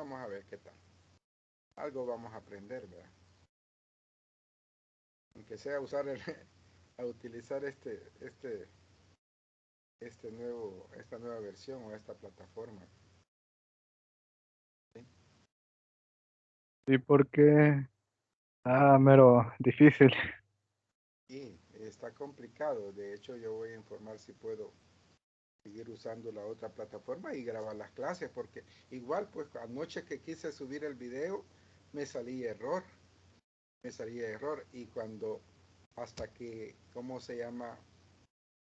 Vamos a ver qué tal. Algo vamos a aprender, ¿verdad? Aunque sea usar a utilizar esta nueva versión o esta plataforma. ¿Sí? Sí, porque mero difícil. Y está complicado. De hecho, yo voy a informar si puedo seguir usando la otra plataforma y grabar las clases, porque igual, pues anoche que quise subir el video, me salía error, y cuando, hasta que, ¿cómo se llama?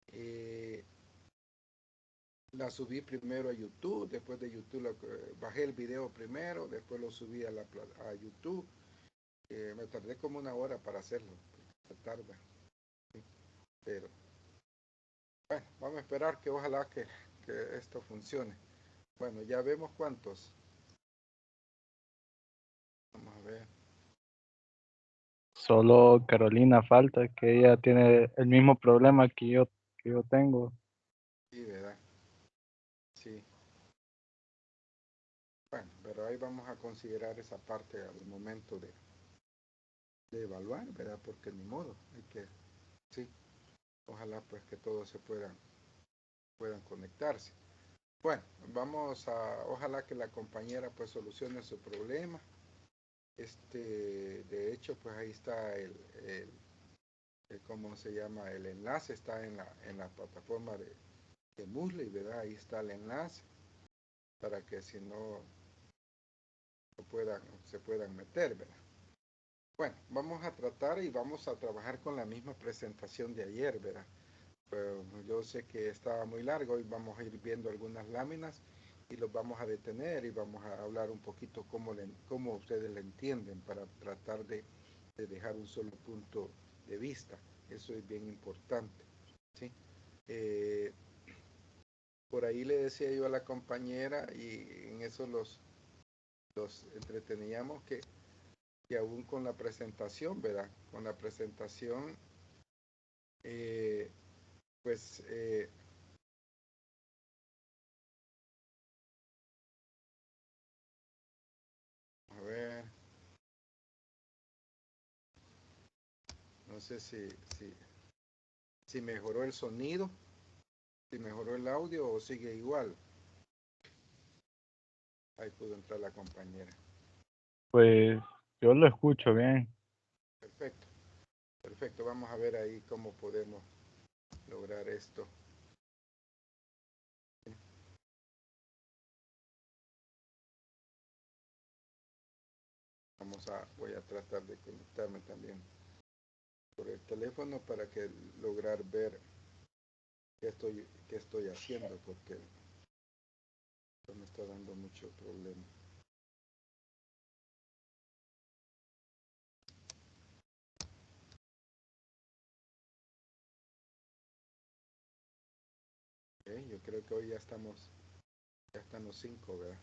Eh, la subí primero a YouTube, después de YouTube bajé el video primero, después lo subí a YouTube. Me tardé como una hora para hacerlo, se tarda, ¿sí? Pero bueno, vamos a esperar que ojalá que esto funcione. Bueno, ya vemos cuántos. Vamos a ver. Solo Carolina falta, que ella tiene el mismo problema que yo tengo. Sí, ¿verdad? Sí. Bueno, pero ahí vamos a considerar esa parte al momento de evaluar, ¿verdad? Porque ni modo, hay que, sí, ojalá pues que todos puedan conectarse. Bueno, ojalá que la compañera pues solucione su problema. De hecho, pues ahí está ¿cómo se llama? El enlace está en la plataforma de Moodle, ¿verdad? Ahí está el enlace para que si no se puedan meter, ¿verdad? Bueno, vamos a tratar y vamos a trabajar con la misma presentación de ayer, ¿verdad? Pero yo sé que estaba muy largo y vamos a ir viendo algunas láminas y los vamos a detener y vamos a hablar un poquito cómo ustedes la entienden para tratar de dejar un solo punto de vista. Eso es bien importante, ¿sí? Eh, por ahí le decía yo a la compañera y en eso los entreteníamos que aún con la presentación, ¿verdad? Con la presentación, eh, pues, a ver, no sé si mejoró el sonido, si mejoró el audio o sigue igual. Ahí pudo entrar la compañera. Pues yo lo escucho bien. Perfecto, perfecto. Vamos a ver ahí cómo podemos lograr esto. Voy a tratar de conectarme también por el teléfono para que lograr ver qué estoy haciendo, porque esto me está dando mucho problema. Okay, yo creo que hoy ya están los 5, ¿verdad?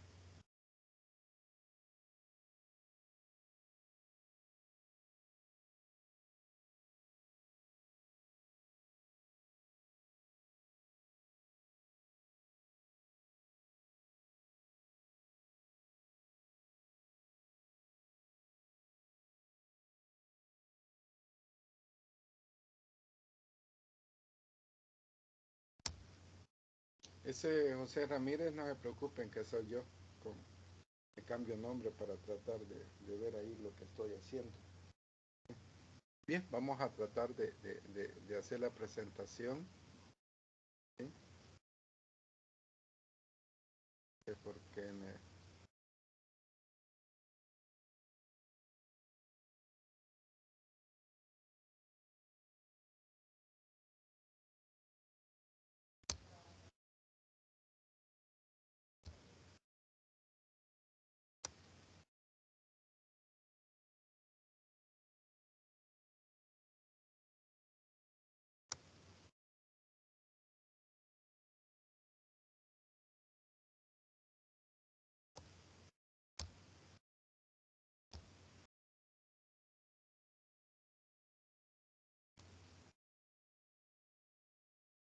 Ese José Ramírez, no se preocupen que soy yo. Con, me cambio nombre para tratar de ver ahí lo que estoy haciendo. Bien, vamos a tratar de hacer la presentación. ¿Sí? Porque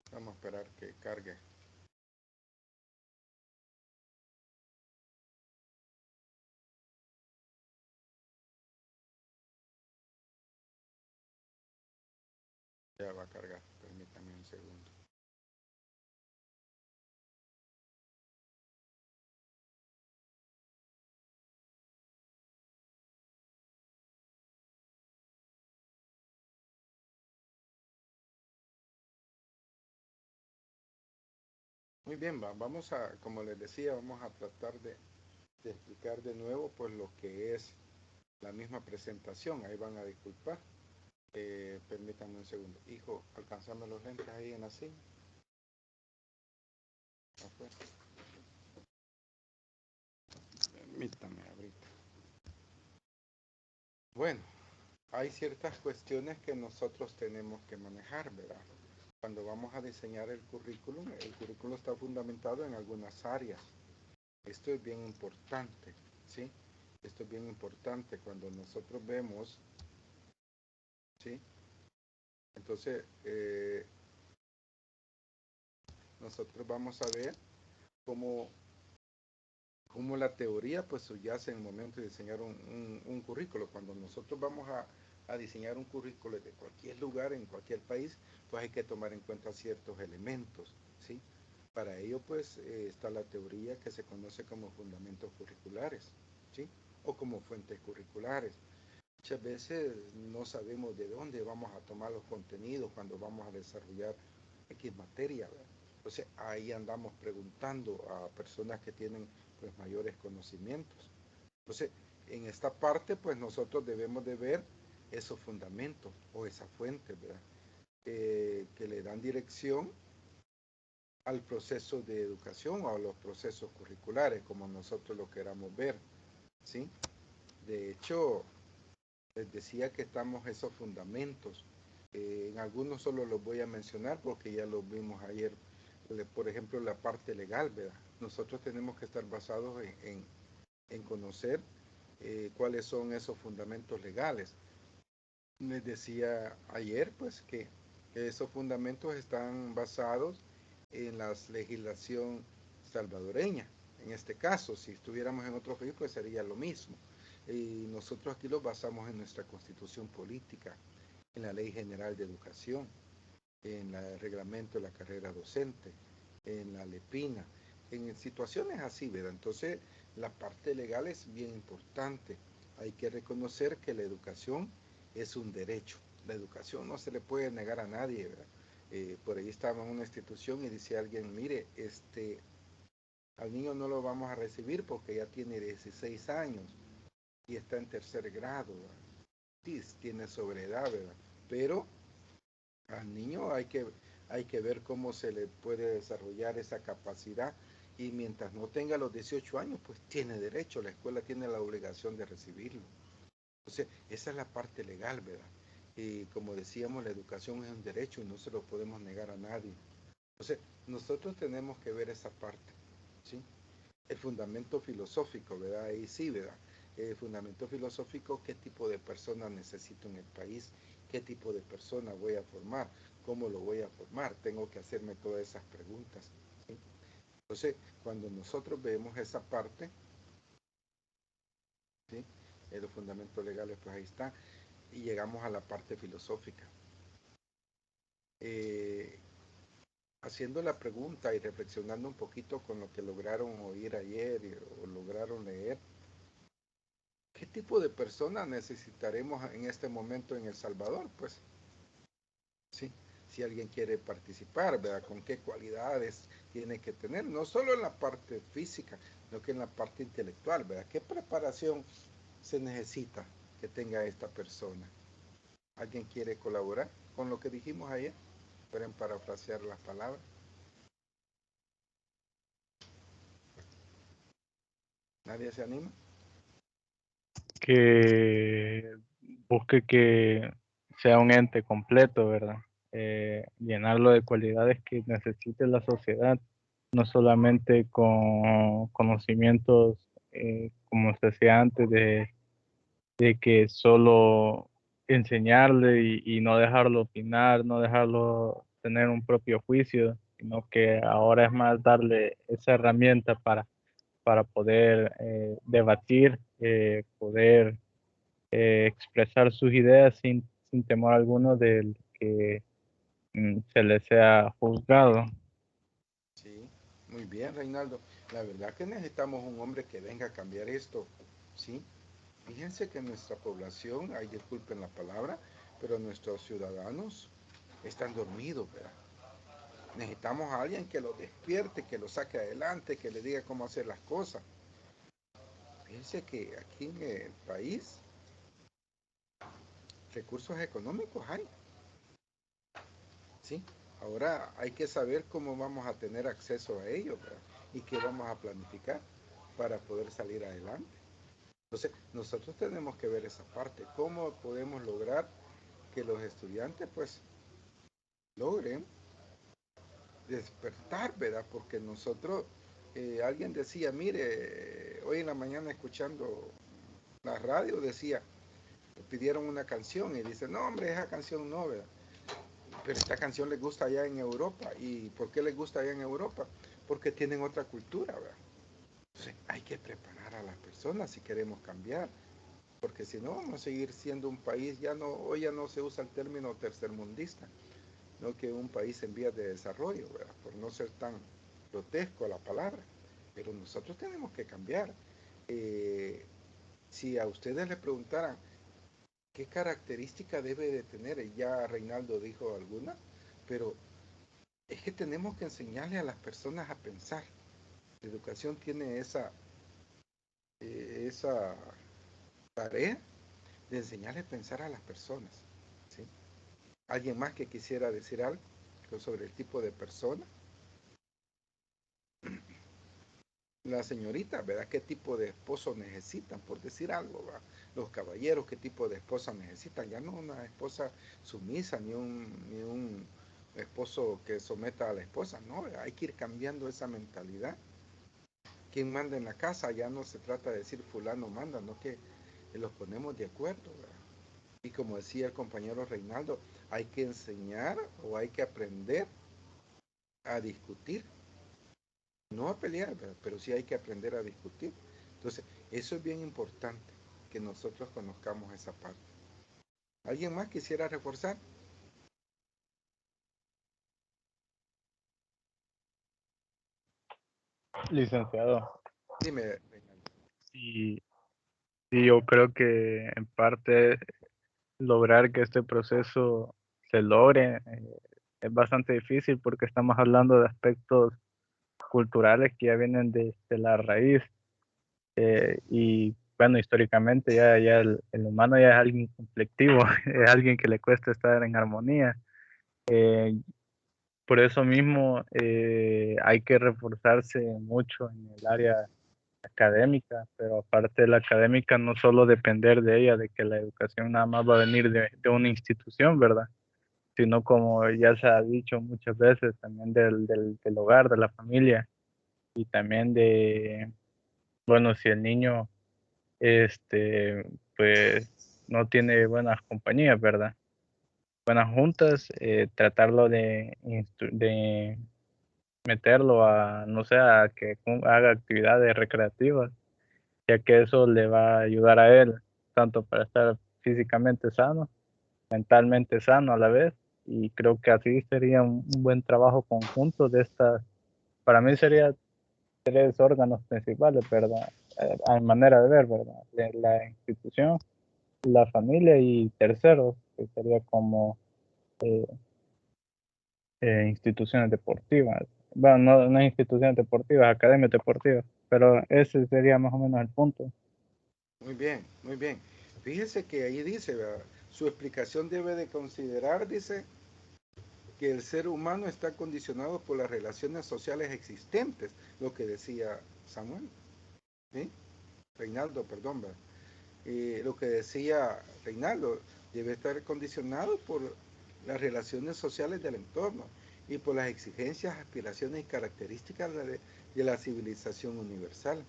vamos a esperar que cargue. cargar. Permítame un segundo. Muy bien, vamos a, como les decía, vamos a tratar de explicar de nuevo pues lo que es la misma presentación. Ahí van a disculpar. Permítanme un segundo. Hijo, alcanzame los lentes ahí en la silla. Afuera. Permítame ahorita. Bueno, hay ciertas cuestiones que nosotros tenemos que manejar, ¿verdad? Cuando vamos a diseñar el currículum está fundamentado en algunas áreas. Esto es bien importante, ¿sí? Esto es bien importante cuando nosotros vemos, ¿sí? Entonces, nosotros vamos a ver cómo, cómo la teoría pues subyace en el momento de diseñar un currículo. Cuando nosotros vamos a diseñar un currículo de cualquier lugar, en cualquier país, pues hay que tomar en cuenta ciertos elementos, ¿sí? Para ello pues está la teoría que se conoce como fundamentos curriculares, ¿sí? O como fuentes curriculares. Muchas veces no sabemos de dónde vamos a tomar los contenidos cuando vamos a desarrollar X materia, ¿verdad? Entonces ahí andamos preguntando a personas que tienen pues mayores conocimientos. Entonces en esta parte pues nosotros debemos de ver esos fundamentos o esa fuente, ¿verdad? Que le dan dirección al proceso de educación o a los procesos curriculares, como nosotros lo queramos ver, ¿sí? De hecho, les decía que estamos esos fundamentos. En algunos solo los voy a mencionar porque ya los vimos ayer. Por ejemplo, la parte legal, ¿verdad? Nosotros tenemos que estar basados en conocer cuáles son esos fundamentos legales. Les decía ayer, pues, que esos fundamentos están basados en la legislación salvadoreña. En este caso, si estuviéramos en otro país, pues sería lo mismo. Y nosotros aquí lo basamos en nuestra constitución política, en la Ley General de Educación, en el reglamento de la carrera docente, en la LEPINA, en situaciones así, ¿verdad? Entonces, la parte legal es bien importante. Hay que reconocer que la educación es un derecho. La educación no se le puede negar a nadie, ¿verdad? Por ahí estaba en una institución y dice alguien, mire, al niño no lo vamos a recibir porque ya tiene 16 años y está en tercer grado, ¿verdad? Sí, tiene sobredad, ¿verdad? Pero al niño hay que ver cómo se le puede desarrollar esa capacidad y mientras no tenga los 18 años, pues tiene derecho, la escuela tiene la obligación de recibirlo. Entonces, esa es la parte legal, ¿verdad? Y como decíamos, la educación es un derecho y no se lo podemos negar a nadie. Entonces, nosotros tenemos que ver esa parte, ¿sí? El fundamento filosófico, ¿verdad? Ahí sí, ¿verdad? El fundamento filosófico, qué tipo de persona necesito en el país, qué tipo de persona voy a formar, cómo lo voy a formar, tengo que hacerme todas esas preguntas, ¿sí? Entonces, cuando nosotros vemos esa parte, ¿sí? Los fundamentos legales, pues ahí está, y llegamos a la parte filosófica. Eh, Haciendo la pregunta y reflexionando un poquito con lo que lograron oír ayer o lograron leer, ¿qué tipo de persona necesitaremos en este momento en El Salvador? Pues, sí, si alguien quiere participar, ¿verdad? ¿Con qué cualidades tiene que tener? No solo en la parte física, sino que en la parte intelectual, ¿verdad? ¿Qué preparación se necesita que tenga esta persona? ¿Alguien quiere colaborar con lo que dijimos ayer? Esperen parafrasear las palabras. ¿Nadie se anima? Que busque que sea un ente completo, ¿verdad? Llenarlo de cualidades que necesite la sociedad, no solamente con conocimientos, como se decía antes, de que solo enseñarle y no dejarlo opinar, no dejarlo tener un propio juicio, sino que ahora es más darle esa herramienta para poder debatir, poder expresar sus ideas sin temor alguno se le sea juzgado. Sí, muy bien, Reinaldo. La verdad que necesitamos un hombre que venga a cambiar esto, ¿sí? Fíjense que nuestra población, ay, disculpen la palabra, pero nuestros ciudadanos están dormidos, ¿verdad? Necesitamos a alguien que los despierte, que los saque adelante, que le diga cómo hacer las cosas. Fíjense que aquí en el país recursos económicos hay, ¿sí? Ahora hay que saber cómo vamos a tener acceso a ellos, ¿verdad? Y qué vamos a planificar para poder salir adelante. Entonces, nosotros tenemos que ver esa parte, cómo podemos lograr que los estudiantes pues logren despertar, ¿verdad? Porque nosotros, alguien decía, mire, hoy en la mañana escuchando la radio decía, pidieron una canción y dice, no hombre, esa canción no, ¿verdad? Pero esta canción les gusta allá en Europa. ¿Y por qué les gusta allá en Europa? Porque tienen otra cultura, ¿verdad? Entonces hay que preparar a las personas si queremos cambiar, porque si no vamos a seguir siendo un país, ya no, hoy ya no se usa el término tercermundista, no que un país en vías de desarrollo, ¿verdad? Por no ser tan grotesco la palabra, pero nosotros tenemos que cambiar. Eh, si a ustedes les preguntaran qué característica debe de tener, ya Reinaldo dijo alguna, pero es que tenemos que enseñarle a las personas a pensar. La educación tiene esa tarea de enseñarle a pensar a las personas, ¿sí? ¿Alguien más que quisiera decir algo sobre el tipo de persona? La señorita, ¿verdad? ¿Qué tipo de esposo necesitan? Por decir algo, ¿verdad? Los caballeros, ¿qué tipo de esposa necesitan? Ya no una esposa sumisa, ni un esposo que someta a la esposa, no, ¿verdad? Hay que ir cambiando esa mentalidad. ¿Quién manda en la casa? Ya no se trata de decir fulano manda, no que los ponemos de acuerdo, ¿verdad? Y como decía el compañero Reinaldo, hay que enseñar o hay que aprender a discutir, no a pelear, ¿verdad? Pero sí hay que aprender a discutir. Entonces, eso es bien importante, que nosotros conozcamos esa parte. ¿Alguien más quisiera reforzar? Licenciado, Dime, Reinaldo. y, y yo creo que en parte lograr que este proceso se logre es bastante difícil porque estamos hablando de aspectos culturales que ya vienen de la raíz y bueno, históricamente ya el humano ya es alguien conflictivo, es alguien que le cuesta estar en armonía. Eh, por eso mismo hay que reforzarse mucho en el área académica, pero aparte de la académica, no solo depender de ella, de que la educación nada más va a venir de una institución, ¿verdad? Sino como ya se ha dicho muchas veces, también del hogar, de la familia, y también de, bueno, si el niño, este, pues, no tiene buenas compañías, ¿verdad? Buenas juntas, tratarlo de meterlo a, no sé, a que haga actividades recreativas, ya que eso le va a ayudar a él, tanto para estar físicamente sano, mentalmente sano a la vez, y creo que así sería un buen trabajo conjunto de estas, para mí sería tres órganos principales, ¿verdad? A manera de ver, ¿verdad? De la institución, la familia y terceros, que sería como eh, instituciones deportivas. Bueno, no instituciones deportivas, academias deportivas, pero ese sería más o menos el punto. Muy bien, muy bien. Fíjese que ahí dice, ¿verdad? Su explicación debe de considerar, dice, que el ser humano está condicionado por las relaciones sociales existentes, lo que decía Samuel, ¿sí? Reinaldo, perdón, ¿verdad? Lo que decía Reinaldo, debe estar condicionado por las relaciones sociales del entorno y por las exigencias, aspiraciones y características de la civilización universal,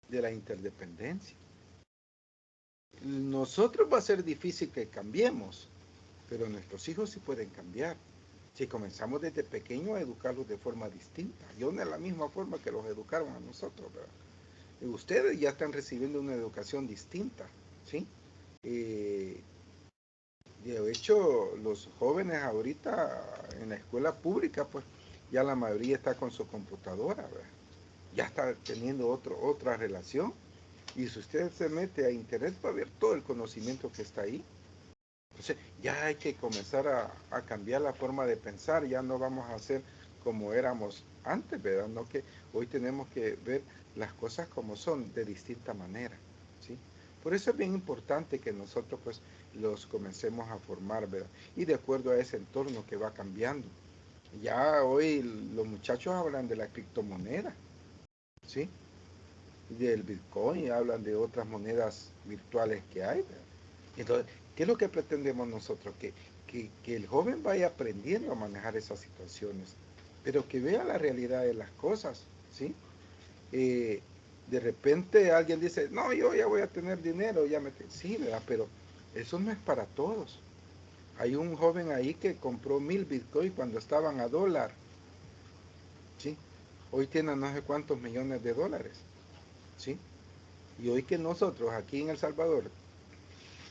de la interdependencia. Nosotros va a ser difícil que cambiemos, pero nuestros hijos sí pueden cambiar. Si comenzamos desde pequeños a educarlos de forma distinta, yo no de la misma forma que los educaron a nosotros, ¿verdad? Ustedes ya están recibiendo una educación distinta, ¿sí? Eh, De hecho, los jóvenes ahorita en la escuela pública, pues ya la mayoría está con su computadora, ¿verdad? Ya está teniendo otra relación. Y si usted se mete a internet va a ver todo el conocimiento que está ahí. Entonces ya hay que comenzar a cambiar la forma de pensar, ya no vamos a ser como éramos antes, ¿verdad? No que hoy tenemos que ver las cosas como son, de distinta manera, ¿sí? Por eso es bien importante que nosotros pues los comencemos a formar, ¿verdad? Y de acuerdo a ese entorno que va cambiando. Ya hoy los muchachos hablan de la criptomoneda, ¿sí? Del Bitcoin, hablan de otras monedas virtuales que hay, ¿verdad? Entonces, ¿qué es lo que pretendemos nosotros? Que el joven vaya aprendiendo a manejar esas situaciones, pero que vea la realidad de las cosas, ¿sí? Eh, de repente alguien dice, no, yo ya voy a tener dinero, Sí, ¿verdad? Pero eso no es para todos. Hay un joven ahí que compró 1000 Bitcoin cuando estaban a dólar, ¿sí? Hoy tiene no sé cuántos millones de dólares, ¿sí? Y hoy que nosotros aquí en El Salvador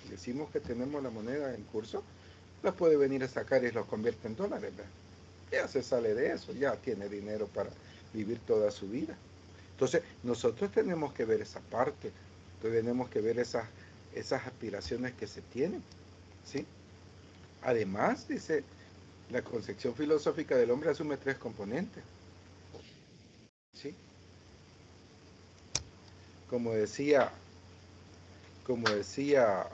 decimos que tenemos la moneda en curso, la puede venir a sacar y lo convierte en dólares, ¿verdad? Ya se sale de eso, ya tiene dinero para vivir toda su vida. Entonces, nosotros tenemos que ver esa parte, tenemos que ver esas aspiraciones que se tienen, ¿sí? Además, dice, la concepción filosófica del hombre asume tres componentes, ¿sí? Como decía, como decía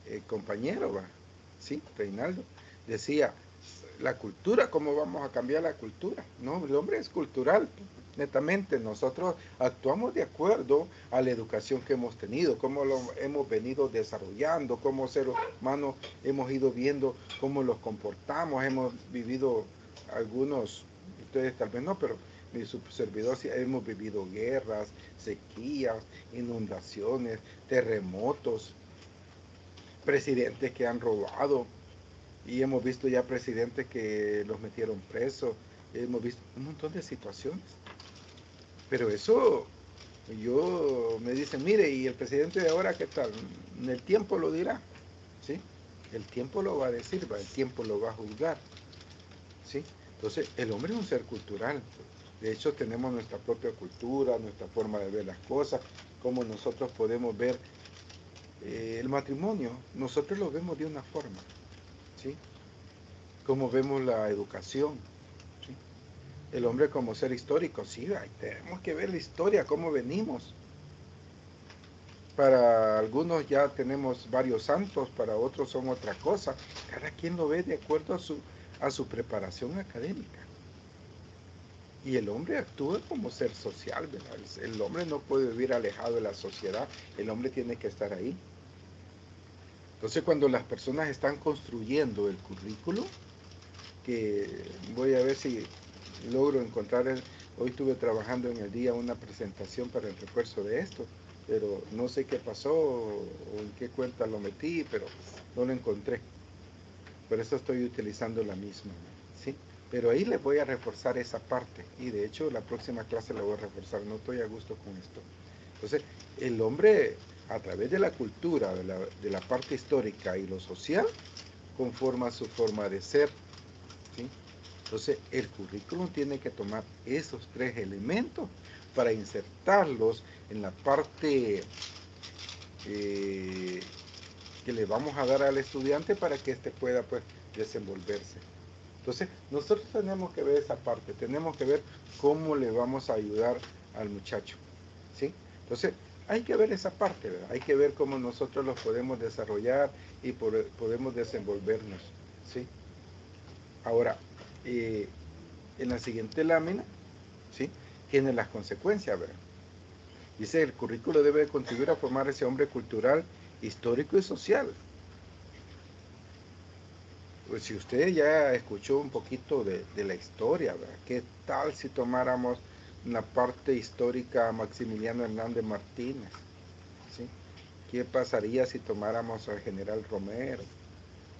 el compañero, ¿va? ¿Sí? Reinaldo, decía, la cultura, ¿cómo vamos a cambiar la cultura? No, el hombre es cultural, netamente. Nosotros actuamos de acuerdo a la educación que hemos tenido, cómo lo hemos venido desarrollando, cómo seres humanos hemos ido viendo cómo los comportamos, hemos vivido algunos, ustedes tal vez no, pero mi servidor sí, hemos vivido guerras, sequías, inundaciones, terremotos, presidentes que han robado, y hemos visto ya presidentes que los metieron presos, hemos visto un montón de situaciones. Pero eso, yo me dicen, mire, ¿y el presidente de ahora qué tal? El tiempo lo dirá, ¿sí? El tiempo lo va a decir, el tiempo lo va a juzgar, ¿sí? Entonces, el hombre es un ser cultural. De hecho, tenemos nuestra propia cultura, nuestra forma de ver las cosas, cómo nosotros podemos ver el matrimonio. Nosotros lo vemos de una forma, ¿sí? Cómo vemos la educación, ¿sí? El hombre como ser histórico, sí, tenemos que ver la historia, cómo venimos. Para algunos ya tenemos varios santos, para otros son otra cosa. Cada quien lo ve de acuerdo a su preparación académica. Y el hombre actúa como ser social, ¿verdad? El hombre no puede vivir alejado de la sociedad, el hombre tiene que estar ahí. Entonces, cuando las personas están construyendo el currículo, que voy a ver si logro encontrar, hoy estuve trabajando en el día una presentación para el refuerzo de esto, pero no sé qué pasó o en qué cuenta lo metí, pero no lo encontré. Por eso estoy utilizando la misma, ¿sí? Pero ahí les voy a reforzar esa parte y de hecho la próxima clase la voy a reforzar, no estoy a gusto con esto. Entonces, el hombre a través de la cultura, de la parte histórica y lo social, conforma su forma de ser, ¿sí? Entonces, el currículum tiene que tomar esos tres elementos para insertarlos en la parte eh, que le vamos a dar al estudiante para que éste pueda pues desenvolverse. Entonces, nosotros tenemos que ver esa parte, tenemos que ver cómo le vamos a ayudar al muchacho, ¿sí? Entonces, hay que ver esa parte, ¿verdad? Hay que ver cómo nosotros los podemos desarrollar y podemos desenvolvernos, ¿sí? Ahora, en la siguiente lámina, ¿sí? Tiene las consecuencias, ¿verdad? Dice, el currículo debe contribuir a formar ese hombre cultural, histórico y social. Pues si usted ya escuchó un poquito de la historia, ¿verdad? ¿Qué tal si tomáramos una parte histórica a Maximiliano Hernández Martínez? ¿Sí? ¿Qué pasaría si tomáramos al general Romero?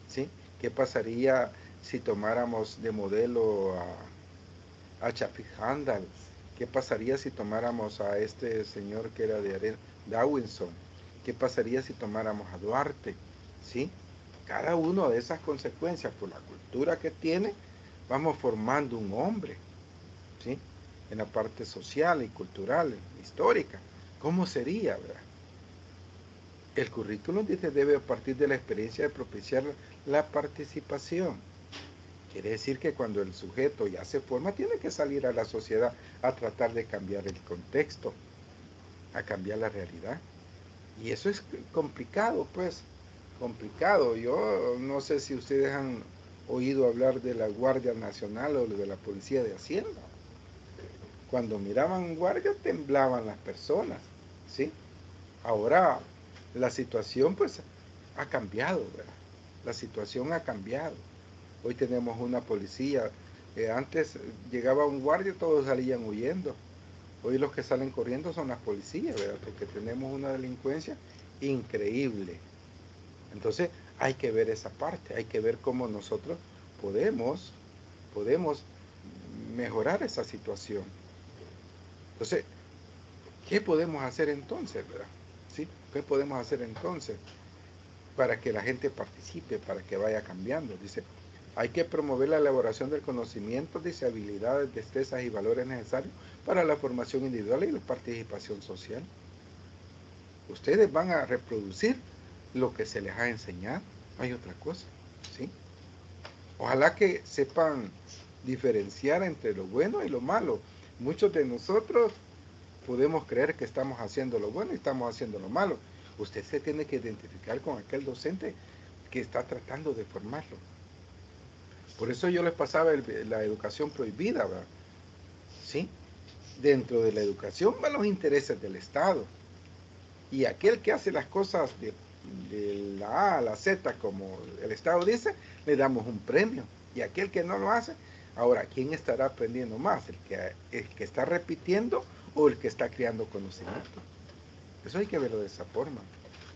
¿Sí? ¿Qué pasaría si tomáramos de modelo a Chapik Handal? ¿Qué pasaría si tomáramos a este señor que era de Dawinson? ¿Qué pasaría si tomáramos a Duarte? ¿Sí? cada una de esas consecuencias por la cultura que tiene, vamos formando un hombre, ¿sí? En la parte social y cultural, histórica. ¿Cómo sería, verdad? El currículum dice debe partir de la experiencia de propiciar la participación. Quiere decir que cuando el sujeto ya se forma, tiene que salir a la sociedad a tratar de cambiar el contexto, a cambiar la realidad. Y eso es complicado, pues, complicado. Yo no sé si ustedes han oído hablar de la Guardia Nacional o de la Policía de Hacienda. Cuando miraban guardia temblaban las personas, ¿sí? Ahora la situación pues ha cambiado, ¿verdad? La situación ha cambiado. Hoy tenemos una policía. Antes llegaba un guardia y todos salían huyendo. Hoy los que salen corriendo son las policías, ¿verdad? Porque tenemos una delincuencia increíble. Entonces hay que ver esa parte, hay que ver cómo nosotros podemos mejorar esa situación. Entonces, ¿qué podemos hacer entonces, verdad? ¿Sí? ¿Qué podemos hacer entonces para que la gente participe, para que vaya cambiando? Dice, hay que promover la elaboración del conocimiento, dice, habilidades, destrezas y valores necesarios para la formación individual y la participación social. Ustedes van a reproducir lo que se les ha enseñado, no hay otra cosa, ¿sí? Ojalá que sepan diferenciar entre lo bueno y lo malo. Muchos de nosotros podemos creer que estamos haciendo lo bueno y estamos haciendo lo malo. Usted se tiene que identificar con aquel docente que está tratando de formarlo. Por eso yo les pasaba la educación prohibida, ¿verdad? ¿Sí? Dentro de la educación van los intereses del Estado. Y aquel que hace las cosas de la A a la Z, como el Estado dice, le damos un premio. Y aquel que no lo hace, ahora, ¿quién estará aprendiendo más? ¿El que está repitiendo o el que está creando conocimiento? Eso hay que verlo de esa forma,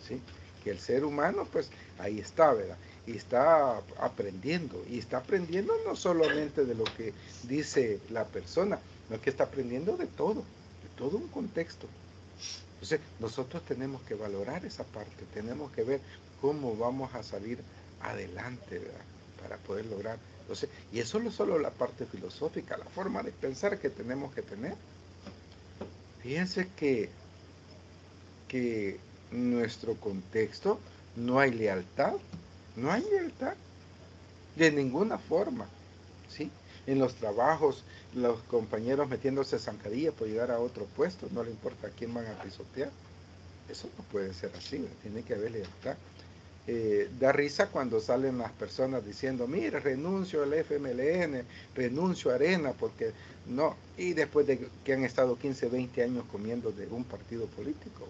¿sí? Que el ser humano, pues, ahí está, ¿verdad? Y está aprendiendo. Y está aprendiendo no solamente de lo que dice la persona, sino que está aprendiendo de todo un contexto. Entonces, nosotros tenemos que valorar esa parte, tenemos que ver cómo vamos a salir adelante, ¿verdad? Para poder lograr. Entonces, y eso no es solo la parte filosófica, la forma de pensar que tenemos que tener. Fíjense que en nuestro contexto no hay lealtad, no hay lealtad de ninguna forma, ¿sí? En los trabajos, los compañeros metiéndose zancadilla por llegar a otro puesto, no le importa a quién van a pisotear. Eso no puede ser así, ¿verdad? Tiene que haber lealtad. Da risa cuando salen las personas diciendo, mire, renuncio al FMLN, renuncio a Arena, porque no, y después de que han estado 15, 20 años comiendo de un partido político.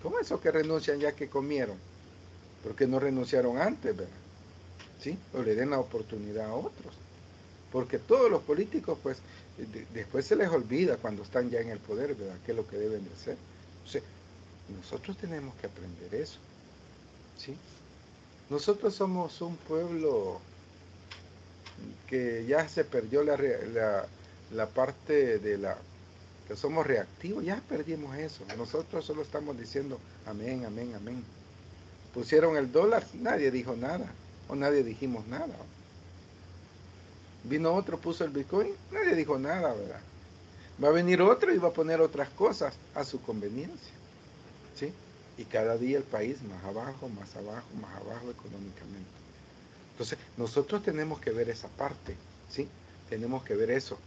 ¿Cómo eso que renuncian ya que comieron? Porque no renunciaron antes, ¿verdad? ¿Sí? O le den la oportunidad a otros. Porque todos los políticos, pues, después se les olvida cuando están ya en el poder, ¿verdad? ¿Qué es lo que deben de hacer? Entonces, nosotros tenemos que aprender eso, ¿sí? Nosotros somos un pueblo que ya se perdió la parte de la que somos reactivos, ya perdimos eso. Nosotros solo estamos diciendo amén, amén, amén. Pusieron el dólar, nadie dijo nada, o nadie dijimos nada. Vino otro, puso el Bitcoin, nadie dijo nada, ¿verdad? Va a venir otro y va a poner otras cosas a su conveniencia, ¿sí? Y cada día el país más abajo, más abajo, más abajo económicamente. Entonces, nosotros tenemos que ver esa parte, ¿sí? Tenemos que ver eso.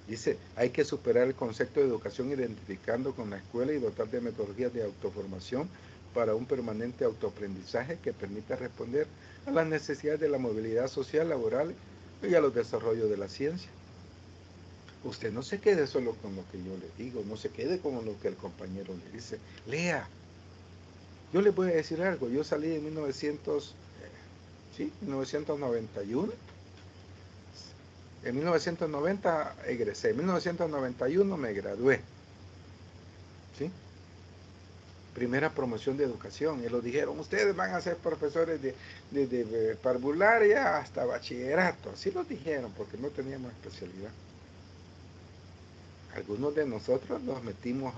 Dice, hay que superar el concepto de educación identificando con la escuela y dotar de metodologías de autoformación para un permanente autoaprendizaje que permita responder a las necesidades de la movilidad social, laboral y a los desarrollos de la ciencia. Usted no se quede solo con lo que yo le digo, no se quede con lo que el compañero le dice. Lea. Yo les voy a decir algo, yo salí en 1991. En 1990 egresé, en 1991 me gradué, ¿sí? Primera promoción de educación, y lo dijeron, ustedes van a ser profesores de parvularia hasta bachillerato, así lo dijeron, porque no teníamos especialidad. Algunos de nosotros nos metimos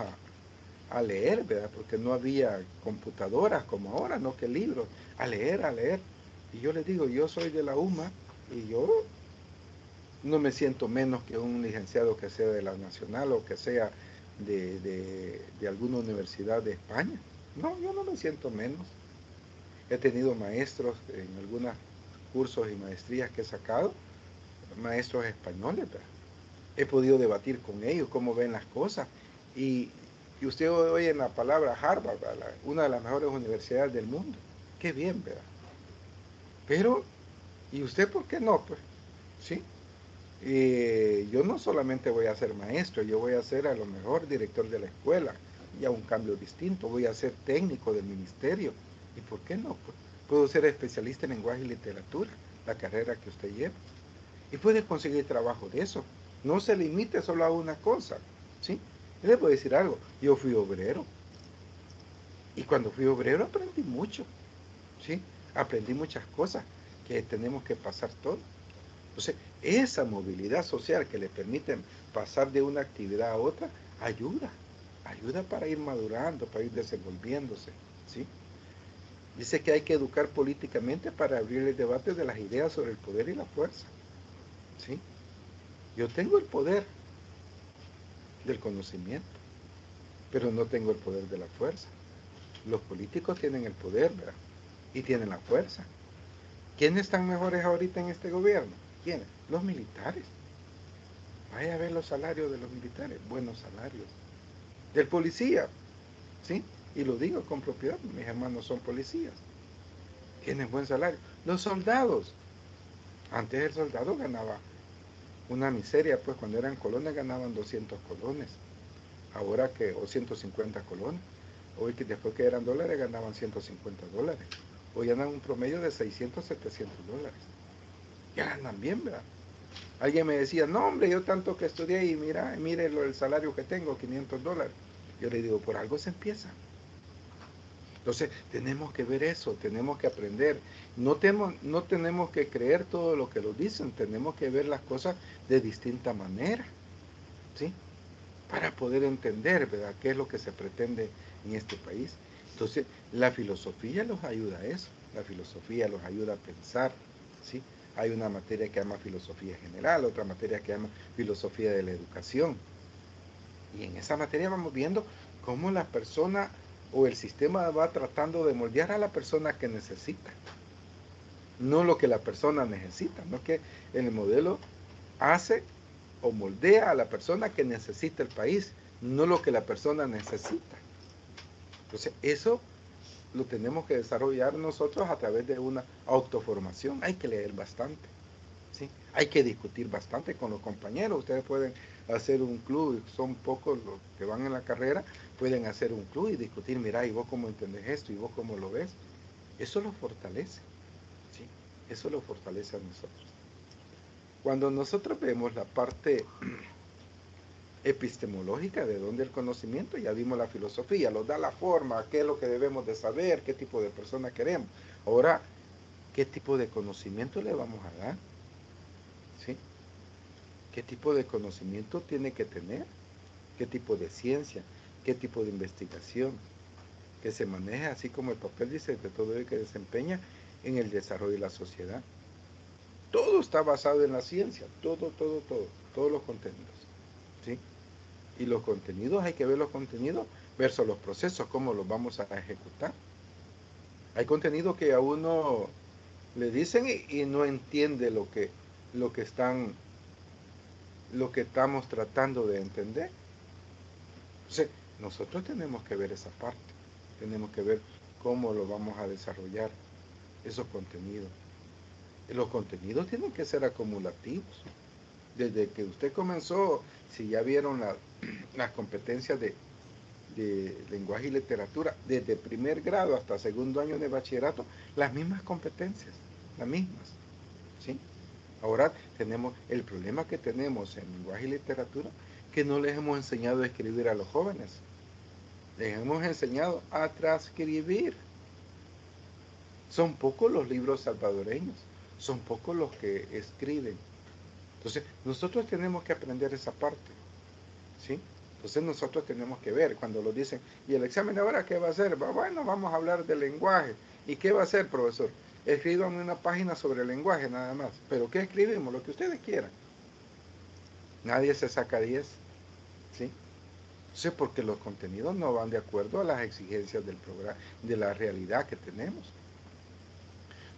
a leer, ¿verdad? Porque no había computadoras como ahora, no que libros, a leer, a leer. Y yo les digo, yo soy de la UMA y yo no me siento menos que un licenciado que sea de la Nacional o que sea de alguna universidad de España. No, yo no me siento menos. He tenido maestros en algunos cursos y maestrías que he sacado, maestros españoles, ¿verdad? He podido debatir con ellos cómo ven las cosas. Y, y usted oye en la palabra Harvard, una de las mejores universidades del mundo. Qué bien, ¿verdad? Pero, ¿y usted por qué no? Pues, ¿sí? Yo no solamente voy a ser maestro, yo voy a ser a lo mejor director de la escuela, ya un cambio distinto, voy a ser técnico del ministerio. ¿Y por qué no? Pues, puedo ser especialista en lenguaje y literatura, la carrera que usted lleva. Y puede conseguir trabajo de eso. No se limite solo a una cosa, ¿sí? Yo le puedo decir algo, yo fui obrero. Y cuando fui obrero aprendí mucho, ¿sí? Aprendí muchas cosas que tenemos que pasar todos. Entonces, esa movilidad social que le permite pasar de una actividad a otra, ayuda, ayuda para ir madurando, para ir desenvolviéndose, ¿sí? Dice que hay que educar políticamente para abrir el debate de las ideas sobre el poder y la fuerza, ¿sí? Yo tengo el poder del conocimiento, pero no tengo el poder de la fuerza. Los políticos tienen el poder, ¿verdad? Y tienen la fuerza. ¿Quiénes están mejores ahorita en este gobierno? ¿Quiénes? Los militares. Vaya a ver los salarios de los militares, buenos salarios. Del policía, ¿sí? Y lo digo con propiedad, mis hermanos son policías. Tienen buen salario. Los soldados. Antes el soldado ganaba una miseria, pues cuando eran colones ganaban 200 colones. Ahora que, o 150 colones. Hoy que después que eran dólares ganaban 150 dólares. Hoy ganan un promedio de 600, 700 dólares. Ya ganan bien, ¿verdad? Alguien me decía, no hombre, yo tanto que estudié y mira, mire el salario que tengo, 500 dólares. Yo le digo, por algo se empieza. Entonces, tenemos que ver eso, tenemos que aprender. No tenemos que creer todo lo que nos dicen, tenemos que ver las cosas de distinta manera, ¿sí? Para poder entender, ¿verdad?, qué es lo que se pretende en este país. Entonces, la filosofía los ayuda a eso, la filosofía los ayuda a pensar, ¿sí? Hay una materia que llama filosofía general, otra materia que llama filosofía de la educación. Y en esa materia vamos viendo cómo la persona o el sistema va tratando de moldear a la persona que necesita. No lo que la persona necesita, no que el modelo hace o moldea a la persona que necesita el país, no lo que la persona necesita. Entonces, eso lo tenemos que desarrollar nosotros a través de una autoformación. Hay que leer bastante, ¿sí? Hay que discutir bastante con los compañeros. Ustedes pueden hacer un club, son pocos los que van en la carrera, pueden hacer un club y discutir, mira, ¿y vos cómo entendés esto? ¿Y vos cómo lo ves? Eso lo fortalece, ¿sí? Eso lo fortalece a nosotros. Cuando nosotros vemos la parte epistemológica de dónde el conocimiento, ya vimos la filosofía, nos da la forma, qué es lo que debemos de saber, qué tipo de persona queremos. Ahora, ¿qué tipo de conocimiento le vamos a dar? ¿Sí? ¿Qué tipo de conocimiento tiene que tener? ¿Qué tipo de ciencia? ¿Qué tipo de investigación? Que se maneja, así como el papel dice, de todo el que desempeña en el desarrollo de la sociedad. Todo está basado en la ciencia, todos los contenidos. ¿Sí? Y los contenidos, hay que ver los contenidos versus los procesos, cómo los vamos a ejecutar. Hay contenido que a uno le dicen y no entiende lo que están, lo que estamos tratando de entender. Entonces, nosotros tenemos que ver esa parte, tenemos que ver cómo lo vamos a desarrollar, esos contenidos. Los contenidos tienen que ser acumulativos. Desde que usted comenzó, si ya vieron las competencias de lenguaje y literatura, desde primer grado hasta segundo año de bachillerato, las mismas competencias, las mismas, ¿sí? Ahora tenemos el problema que tenemos en lenguaje y literatura, que no les hemos enseñado a escribir a los jóvenes, les hemos enseñado a transcribir. Son pocos los libros salvadoreños, son pocos los que escriben. Entonces, nosotros tenemos que aprender esa parte, ¿sí? Entonces nosotros tenemos que ver cuando lo dicen, ¿y el examen de ahora qué va a hacer? Bueno, vamos a hablar del lenguaje. ¿Y qué va a hacer, profesor? Escriban una página sobre el lenguaje nada más. ¿Pero qué escribimos? Lo que ustedes quieran. Nadie se saca 10, ¿sí? Entonces, porque los contenidos no van de acuerdo a las exigencias del programa, de la realidad que tenemos.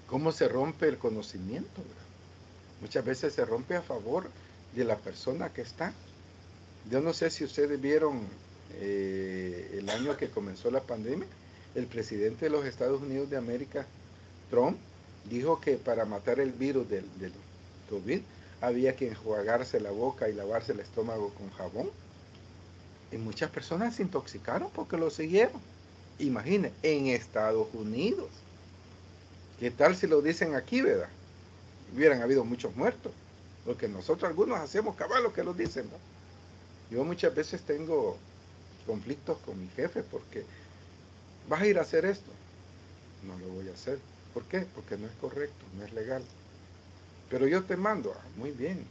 ¿Cómo se rompe el conocimiento? Muchas veces se rompe a favor de la persona que está. Yo no sé si ustedes vieron el año que comenzó la pandemia, el presidente de los Estados Unidos de América, Trump, dijo que para matar el virus del COVID había que enjuagarse la boca y lavarse el estómago con jabón. Y muchas personas se intoxicaron porque lo siguieron. Imaginen, en Estados Unidos. ¿Qué tal si lo dicen aquí, verdad? Hubieran habido muchos muertos. Porque nosotros algunos hacemos cabal lo que lo dicen, ¿no? Yo muchas veces tengo conflictos con mi jefe porque vas a ir a hacer esto. No lo voy a hacer. ¿Por qué? Porque no es correcto, no es legal. Pero yo te mando. Muy bien.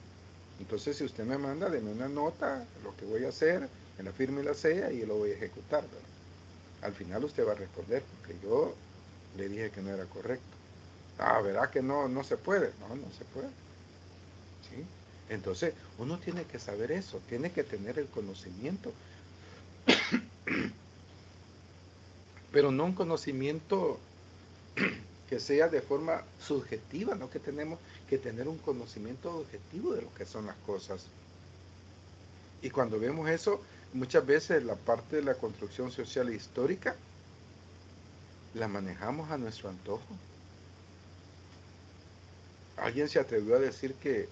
Entonces, si usted me manda, deme una nota, lo que voy a hacer, en la firma y la sella, y yo lo voy a ejecutar, ¿verdad? Al final usted va a responder, porque yo le dije que no era correcto. Ah, ¿verdad que no se puede? No, no se puede. ¿Sí? Entonces, uno tiene que saber eso, tiene que tener el conocimiento, pero no un conocimiento que sea de forma subjetiva, no que tenemos que tener un conocimiento objetivo de lo que son las cosas. Y cuando vemos eso, muchas veces la parte de la construcción social e histórica la manejamos a nuestro antojo. Alguien se atrevió a decir que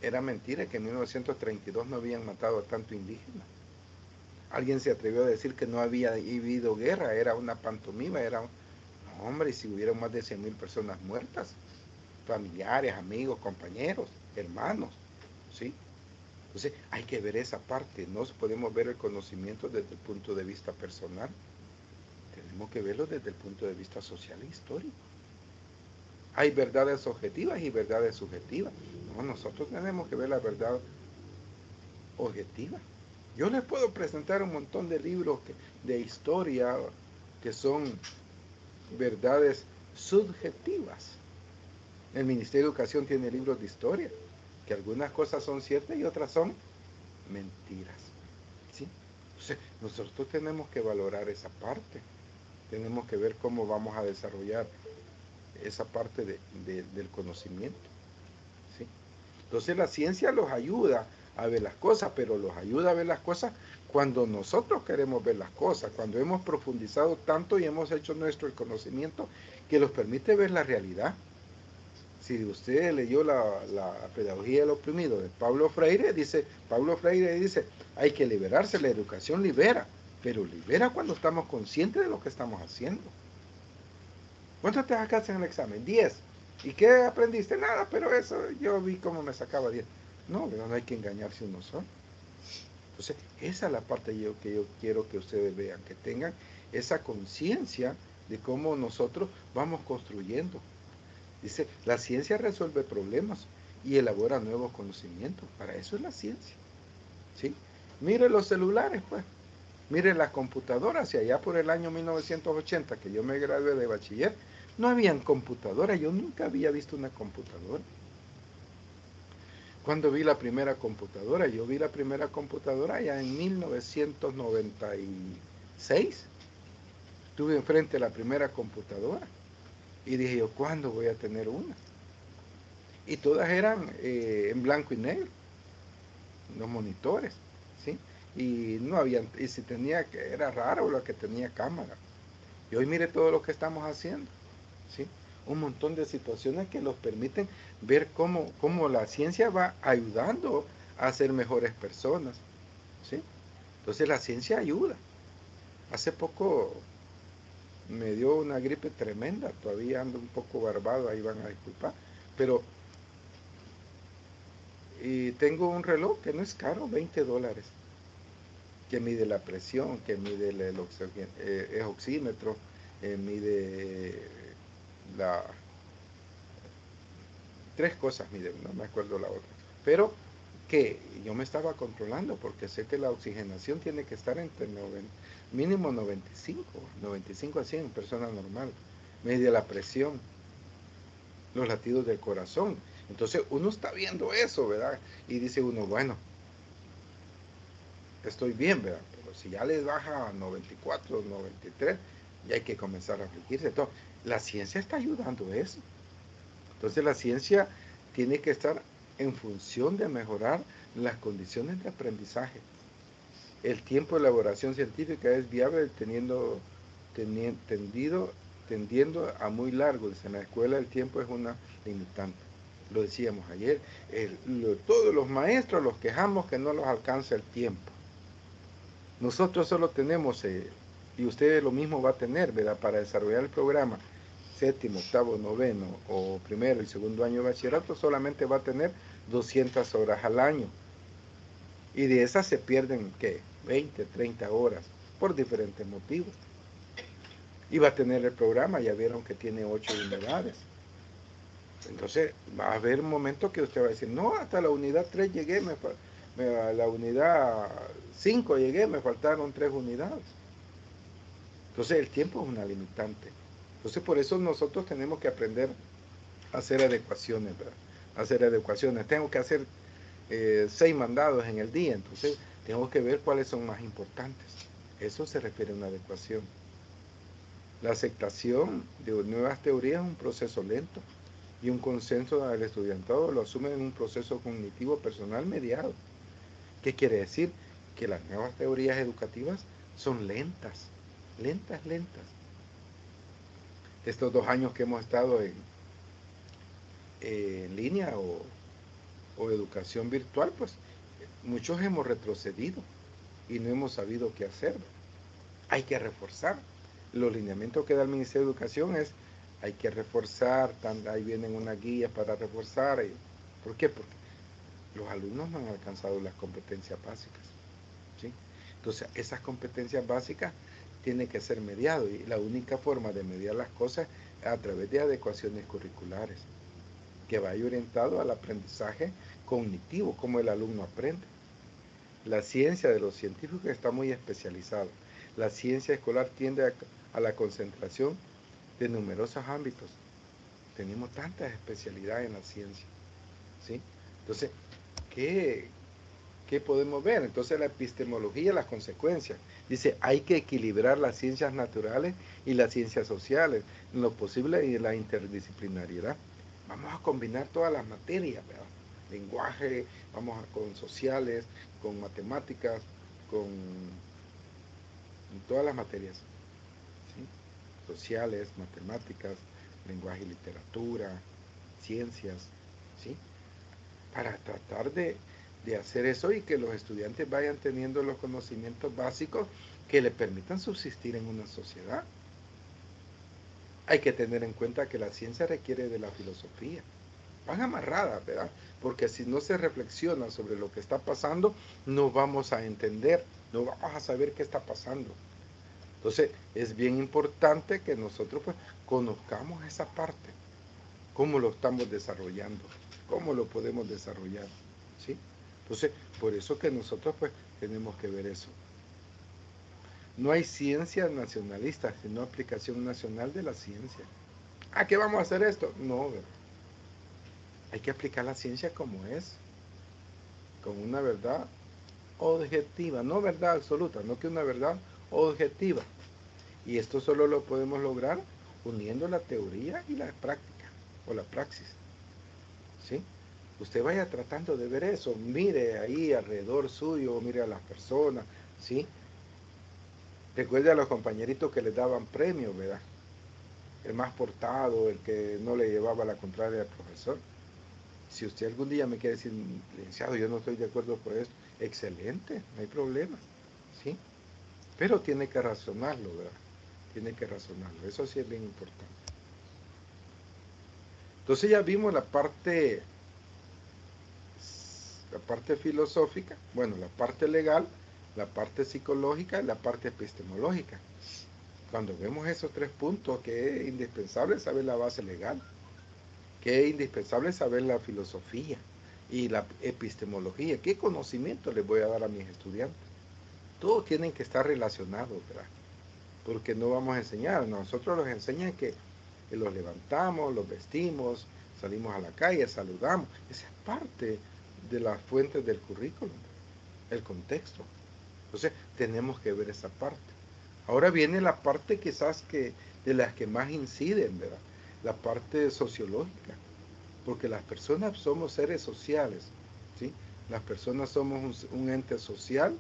era mentira, que en 1932 no habían matado a tanto indígena. Alguien se atrevió a decir que no había habido guerra, era una pantomima, no, hombre, y si hubieran más de 100,000 personas muertas, familiares, amigos, compañeros, hermanos, ¿sí? Entonces hay que ver esa parte, no podemos ver el conocimiento desde el punto de vista personal, tenemos que verlo desde el punto de vista social e histórico. Hay verdades objetivas y verdades subjetivas. No, nosotros tenemos que ver la verdad objetiva. Yo les puedo presentar un montón de libros de historia que son verdades subjetivas. El Ministerio de Educación tiene libros de historia, que algunas cosas son ciertas y otras son mentiras. ¿Sí? Entonces, nosotros tenemos que valorar esa parte. Tenemos que ver cómo vamos a desarrollar esa parte del conocimiento. ¿Sí? Entonces la ciencia los ayuda a ver las cosas, pero los ayuda a ver las cosas cuando nosotros queremos ver las cosas, cuando hemos profundizado tanto y hemos hecho nuestro conocimiento que nos permite ver la realidad. Si usted leyó la pedagogía del oprimido de Pablo Freire dice, hay que liberarse, la educación libera, pero libera cuando estamos conscientes de lo que estamos haciendo. ¿Cuánto te sacaste en el examen? 10. ¿Y qué aprendiste? Nada, pero eso yo vi cómo me sacaba 10. No, no hay que engañarse uno solo. Entonces, esa es la parte que yo quiero que ustedes vean, que tengan esa conciencia de cómo nosotros vamos construyendo. Dice, la ciencia resuelve problemas y elabora nuevos conocimientos. Para eso es la ciencia. ¿Sí? Mire los celulares, pues. Mire las computadoras, y allá por el año 1980, que yo me gradué de bachiller, no habían computadoras, yo nunca había visto una computadora. Cuando vi la primera computadora, yo vi la primera computadora ya en 1996. Estuve enfrente de la primera computadora y dije yo, ¿cuándo voy a tener una? Y todas eran en blanco y negro, los monitores, ¿sí? Y no habían, y si tenía, que era raro lo que tenía cámara. Y hoy mire todo lo que estamos haciendo, ¿sí? Un montón de situaciones que nos permiten ver cómo la ciencia va ayudando a ser mejores personas, ¿sí? Entonces la ciencia ayuda. Hace poco me dio una gripe tremenda, todavía ando un poco barbado, ahí van a disculpar, pero y tengo un reloj que no es caro, $20, que mide la presión, que mide el oxímetro, mide tres cosas mide, no me acuerdo la otra, pero que yo me estaba controlando porque sé que la oxigenación tiene que estar entre mínimo 95 a 100 en persona normal, media la presión, los latidos del corazón. Entonces uno está viendo eso, ¿verdad? Y dice uno, bueno, estoy bien, ¿verdad? Pero si ya les baja a 94, 93, ya hay que comenzar a afligirse. Entonces, la ciencia está ayudando a eso. Entonces la ciencia tiene que estar en función de mejorar las condiciones de aprendizaje. El tiempo de elaboración científica es viable tendiendo a muy largo. En la escuela el tiempo es una limitante. Lo decíamos ayer, todos los maestros los quejamos que no los alcanza el tiempo. Nosotros solo tenemos, y usted lo mismo va a tener, ¿verdad? Para desarrollar el programa séptimo, octavo, noveno o primero y segundo año de bachillerato, solamente va a tener 200 horas al año. Y de esas se pierden, ¿qué? 20, 30 horas, por diferentes motivos. Y va a tener el programa, ya vieron que tiene 8 unidades. Entonces, va a haber un momento que usted va a decir, no, hasta la unidad 3 llegué, a la unidad 5 llegué, me faltaron 3 unidades. Entonces, el tiempo es una limitante. Entonces, por eso nosotros tenemos que aprender a hacer adecuaciones, ¿verdad? Hacer adecuaciones. Tengo que hacer 6 mandados en el día, entonces tengo que ver cuáles son más importantes. Eso se refiere a una adecuación. La aceptación de nuevas teorías es un proceso lento y un consenso del estudiantado lo asume en un proceso cognitivo personal mediado. ¿Qué quiere decir? Que las nuevas teorías educativas son lentas, lentas. Estos 2 años que hemos estado en línea o educación virtual, pues muchos hemos retrocedido y no hemos sabido qué hacer. Hay que reforzar. Los lineamientos que da el Ministerio de Educación es, hay que reforzar, ahí vienen unas guías para reforzar. ¿Por qué? Porque los alumnos no han alcanzado las competencias básicas, ¿sí? Entonces, esas competencias básicas tienen que ser mediadas y la única forma de mediar las cosas es a través de adecuaciones curriculares, que vaya orientado al aprendizaje cognitivo, cómo el alumno aprende. La ciencia de los científicos está muy especializada. La ciencia escolar tiende a la concentración de numerosos ámbitos. Tenemos tantas especialidades en la ciencia, ¿sí? Entonces, ¿qué podemos ver? Entonces, la epistemología y las consecuencias. Dice, hay que equilibrar las ciencias naturales y las ciencias sociales, en lo posible y en la interdisciplinariedad. Vamos a combinar todas las materias, ¿verdad? Lenguaje, con sociales, con matemáticas, con todas las materias, ¿sí? Sociales, matemáticas, lenguaje y literatura, ciencias, ¿sí? Para tratar de hacer eso y que los estudiantes vayan teniendo los conocimientos básicos que le permitan subsistir en una sociedad. Hay que tener en cuenta que la ciencia requiere de la filosofía. Van amarradas, ¿verdad? Porque si no se reflexiona sobre lo que está pasando, no vamos a entender, no vamos a saber qué está pasando. Entonces, es bien importante que nosotros pues conozcamos esa parte, cómo lo estamos desarrollando, cómo lo podemos desarrollar, ¿sí? Entonces, por eso que nosotros pues tenemos que ver eso. No hay ciencia nacionalista, sino aplicación nacional de la ciencia. ¿A qué vamos a hacer esto? No, hay que aplicar la ciencia como es, con una verdad objetiva, no verdad absoluta, no que una verdad objetiva. Y esto solo lo podemos lograr uniendo la teoría y la práctica, o la praxis, ¿sí? Usted vaya tratando de ver eso, mire ahí alrededor suyo, mire a las personas, ¿sí? Recuerde a los compañeritos que les daban premios, ¿verdad? El más portado, el que no le llevaba la contraria al profesor. Si usted algún día me quiere decir, licenciado, yo no estoy de acuerdo por esto, excelente, no hay problema, ¿sí? Pero tiene que razonarlo, ¿verdad? Tiene que razonarlo, eso sí es bien importante. Entonces ya vimos la parte filosófica, bueno, la parte legal, la parte psicológica y la parte epistemológica. Cuando vemos esos 3 puntos, que es indispensable saber la base legal, que es indispensable saber la filosofía, Y la epistemología, ¿qué conocimiento les voy a dar a mis estudiantes? Todos tienen que estar relacionados, ¿verdad? Porque no vamos a enseñar, nosotros los enseñan que los levantamos, los vestimos, salimos a la calle, saludamos. Esa es parte de las fuentes del currículum, el contexto. Entonces, tenemos que ver esa parte. Ahora viene la parte quizás que de las que más inciden, ¿verdad? La parte sociológica, porque las personas somos seres sociales, ¿sí? Las personas somos un ente social,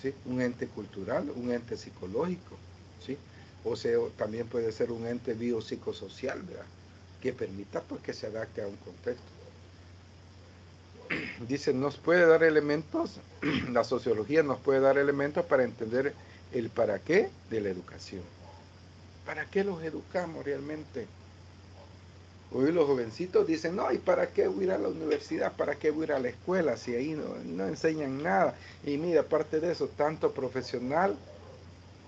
¿sí? Un ente cultural, un ente psicológico, ¿sí? O sea, también puede ser un ente biopsicosocial, ¿verdad? Que permita pues que se adapte a un contexto. Dice, nos puede dar elementos, la sociología nos puede dar elementos para entender el para qué de la educación. ¿Para qué los educamos realmente? Hoy los jovencitos dicen, no, ¿y para qué voy a ir a la universidad? ¿Para qué voy a ir a la escuela si ahí no enseñan nada? Y mira, aparte de eso, tanto profesional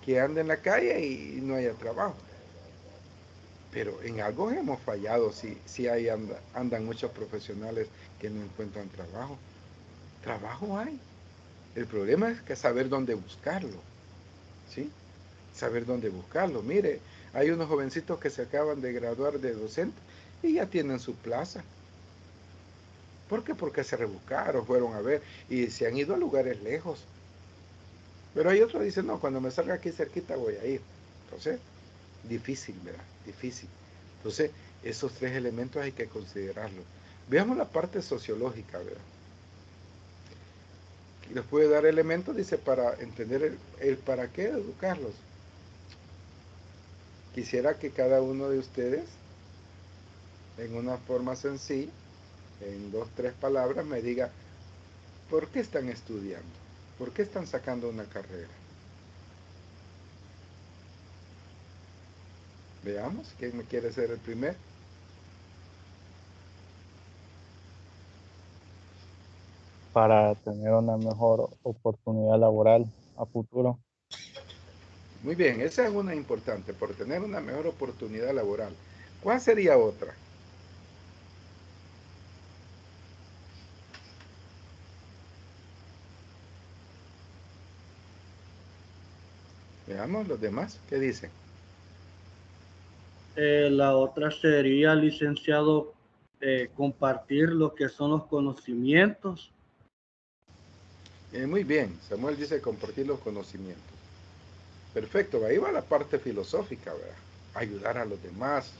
que anda en la calle y no haya trabajo. Pero en algo hemos fallado si hay andan muchos profesionales que no encuentran trabajo. Trabajo hay. El problema es que saber dónde buscarlo, ¿sí? Saber dónde buscarlo. Mire, hay unos jovencitos que se acaban de graduar de docente y ya tienen su plaza. ¿Por qué? Porque se rebuscaron, fueron a ver y se han ido a lugares lejos. Pero hay otros que dicen, no, cuando me salga aquí cerquita voy a ir. Entonces, difícil, ¿verdad? Difícil. Entonces, esos tres elementos hay que considerarlos. Veamos la parte sociológica, ¿verdad? Les puede dar elementos, dice, para entender el para qué educarlos. Quisiera que cada uno de ustedes, en una forma sencilla, en 2, 3 palabras, me diga, ¿por qué están estudiando? ¿Por qué están sacando una carrera? Veamos, ¿quién me quiere ser el primero? Para tener una mejor oportunidad laboral a futuro. Muy bien, esa es una importante, por tener una mejor oportunidad laboral. ¿Cuál sería otra? Veamos los demás, ¿qué dicen? La otra sería, licenciado, compartir lo que son los conocimientos. Muy bien, Samuel dice compartir los conocimientos. Perfecto, ahí va la parte filosófica, ¿verdad? Ayudar a los demás,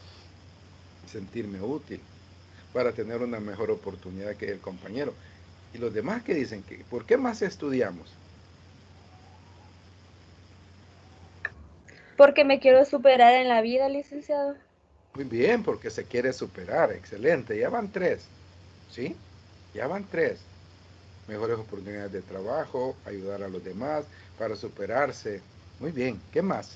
sentirme útil, para tener una mejor oportunidad que el compañero. Y los demás que dicen que, ¿por qué más estudiamos? Porque me quiero superar en la vida, licenciado. Muy bien, porque se quiere superar, excelente, ya van 3, ¿sí? Ya van 3. Mejores oportunidades de trabajo, ayudar a los demás para superarse. Muy bien, ¿qué más?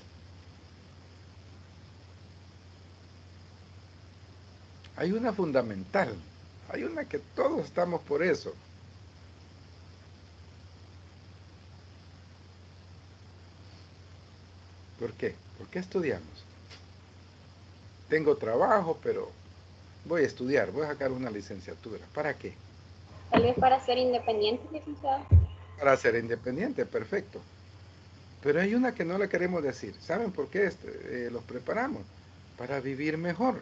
Hay una fundamental, hay una que todos estamos por eso. ¿Por qué? ¿Por qué estudiamos? Tengo trabajo, pero voy a estudiar, voy a sacar una licenciatura. ¿Para qué? Tal vez para ser independiente, licenciado. Para ser independiente, perfecto. Pero hay una que no la queremos decir. ¿Saben por qué los preparamos? Para vivir mejor.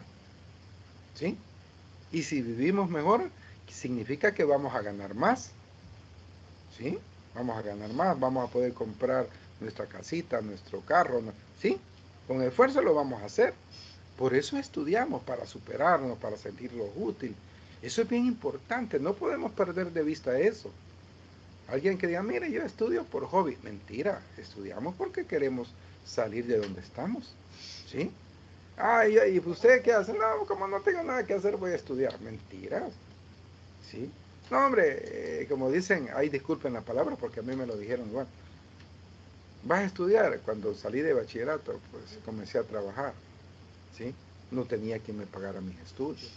¿Sí? Y si vivimos mejor, significa que vamos a ganar más. ¿Sí? Vamos a ganar más, vamos a poder comprar nuestra casita, nuestro carro. ¿Sí? Con esfuerzo lo vamos a hacer. Por eso estudiamos, para superarnos, para sentirnos útil. Eso es bien importante, no podemos perder de vista eso. Alguien que diga, mire, yo estudio por hobby. Mentira, estudiamos porque queremos salir de donde estamos. ¿Sí? Ah, ¿y usted qué hace? No, como no tengo nada que hacer, voy a estudiar. Mentiras. ¿Sí? No, hombre, como dicen, ay, disculpen la palabra porque a mí me lo dijeron igual. Vas a estudiar. Cuando salí de bachillerato, pues comencé a trabajar. ¿Sí? No tenía quien me pagara mis estudios.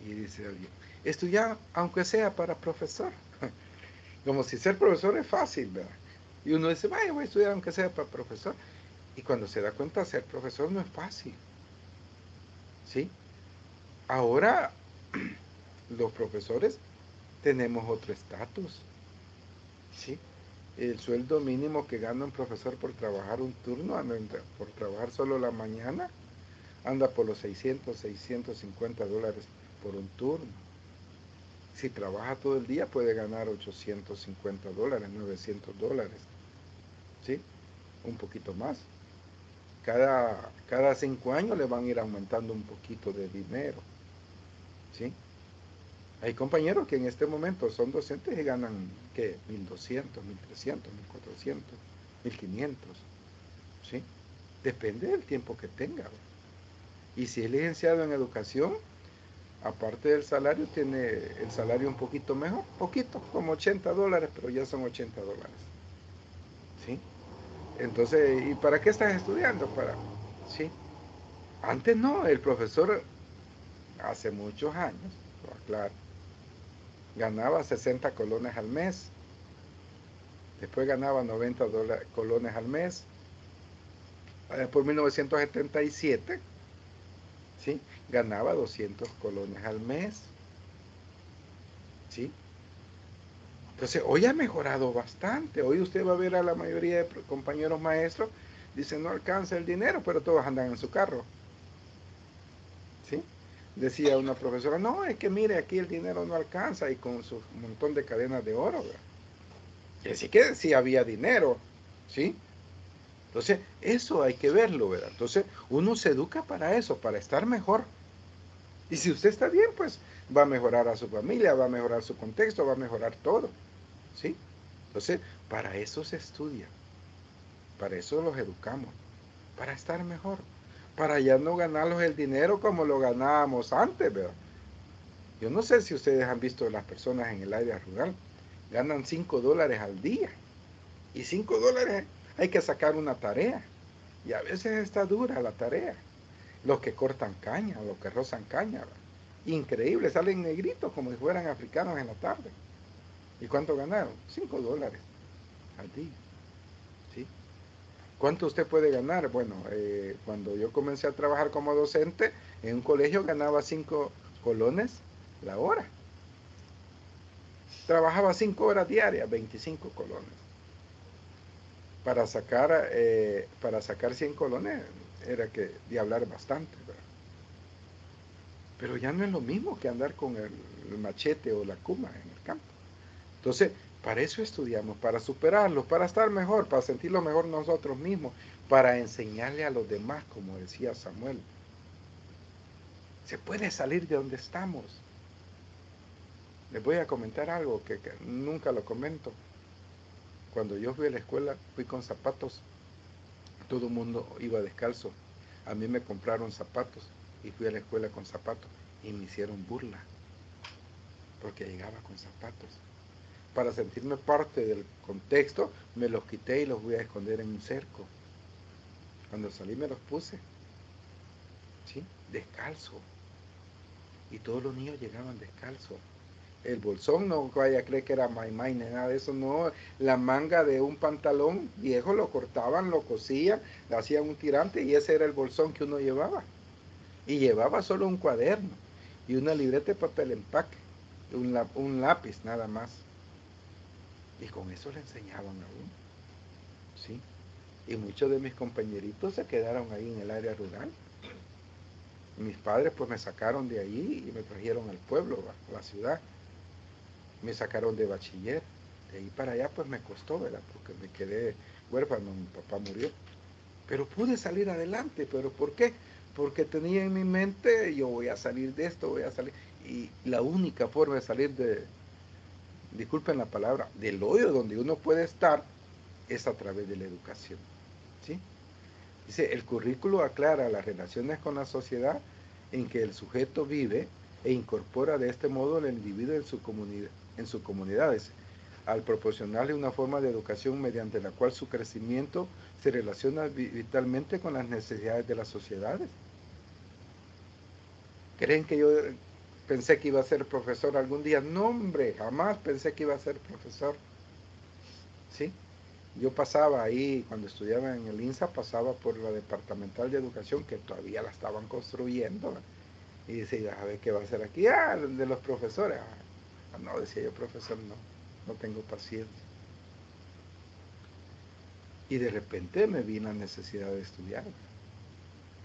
Y dice alguien, estudiar aunque sea para profesor. Como si ser profesor es fácil, ¿verdad? Y uno dice, vaya, voy a estudiar aunque sea para profesor. Y cuando se da cuenta, ser profesor no es fácil. ¿Sí? Ahora, los profesores tenemos otro estatus, ¿sí? El sueldo mínimo que gana un profesor por trabajar un turno, por trabajar solo la mañana, anda por los 600, 650 dólares por un turno. Si trabaja todo el día puede ganar 850 dólares, 900 dólares, ¿sí? Un poquito más. Cada 5 años le van a ir aumentando un poquito de dinero, ¿sí? Hay compañeros que en este momento son docentes y ganan, ¿qué? 1.200, 1.300, 1.400, 1.500, ¿sí? Depende del tiempo que tenga. Y si es licenciado en educación, aparte del salario, tiene el salario un poquito mejor, poquito, como 80 dólares, pero ya son 80 dólares, ¿sí? Entonces, ¿y para qué estás estudiando? ¿Sí? Antes no, el profesor, hace muchos años, claro, ganaba 60 colones al mes, después ganaba 90 colones al mes, por 1977, ¿sí? Ganaba 200 colones al mes, ¿sí? Entonces, hoy ha mejorado bastante. Hoy usted va a ver a la mayoría de compañeros maestros, dicen no alcanza el dinero, pero todos andan en su carro, ¿sí? Decía una profesora, no, es que mire, aquí el dinero no alcanza, y con su montón de cadenas de oro, ¿verdad? Y así que sí había dinero, ¿sí? Entonces, eso hay que verlo, ¿verdad? Entonces, uno se educa para eso, para estar mejor. Y si usted está bien, pues va a mejorar a su familia, va a mejorar su contexto, va a mejorar todo, ¿sí? Entonces, para eso se estudia, para eso los educamos, para estar mejor, para ya no ganarlos el dinero como lo ganábamos antes, ¿verdad? Yo no sé si ustedes han visto las personas en el área rural, ganan 5 dólares al día, y 5 dólares hay que sacar una tarea, y a veces está dura la tarea. Los que cortan caña, los que rozan caña, ¿verdad? Increíble, salen negritos como si fueran africanos en la tarde. ¿Y cuánto ganaron? 5 dólares al día, ¿sí? ¿Cuánto usted puede ganar? Bueno, cuando yo comencé a trabajar como docente, en un colegio ganaba 5 colones la hora. Trabajaba 5 horas diarias, 25 colones. Para sacar 100 colones era que de hablar bastante, ¿verdad? Pero ya no es lo mismo que andar con el machete o la cuma en el campo. Entonces, para eso estudiamos, para superarlo, para estar mejor, para sentirlo mejor nosotros mismos, para enseñarle a los demás, como decía Samuel. Se puede salir de donde estamos. Les voy a comentar algo que nunca lo comento. Cuando yo fui a la escuela, fui con zapatos. Todo el mundo iba descalzo. A mí me compraron zapatos y fui a la escuela con zapatos y me hicieron burla porque llegaba con zapatos. Para sentirme parte del contexto, me los quité y los voy a esconder en un cerco. Cuando salí me los puse, ¿sí? Descalzo. Y todos los niños llegaban descalzo. El bolsón no vaya a creer que era maimai ni nada de eso, no. La manga de un pantalón viejo lo cortaban, lo cosían, le hacían un tirante y ese era el bolsón que uno llevaba. Y llevaba solo un cuaderno y una libreta de papel empaque, un lápiz nada más. Y con eso le enseñaban a uno, ¿sí? Y muchos de mis compañeritos se quedaron ahí en el área rural. Mis padres pues me sacaron de ahí y me trajeron al pueblo, a la ciudad. Me sacaron de bachiller. De ahí para allá pues me costó, ¿verdad? Porque me quedé huérfano, mi papá murió. Pero pude salir adelante. ¿Pero por qué? Porque tenía en mi mente, yo voy a salir de esto, voy a salir. Y la única forma de salir disculpen la palabra, del hoyo donde uno puede estar, es a través de la educación, ¿sí? Dice, el currículo aclara las relaciones con la sociedad en que el sujeto vive e incorpora de este modo al individuo en sus comunidades, al proporcionarle una forma de educación mediante la cual su crecimiento se relaciona vitalmente con las necesidades de las sociedades. ¿Creen que yo pensé que iba a ser profesor algún día? No, hombre, jamás pensé que iba a ser profesor, ¿sí? Yo pasaba ahí, cuando estudiaba en el INSA, pasaba por la departamental de educación, que todavía la estaban construyendo, Y dice, a ver qué va a hacer aquí. Ah, de los profesores. Ah, no, decía yo, profesor, no tengo paciencia. Y de repente me vi la necesidad de estudiar.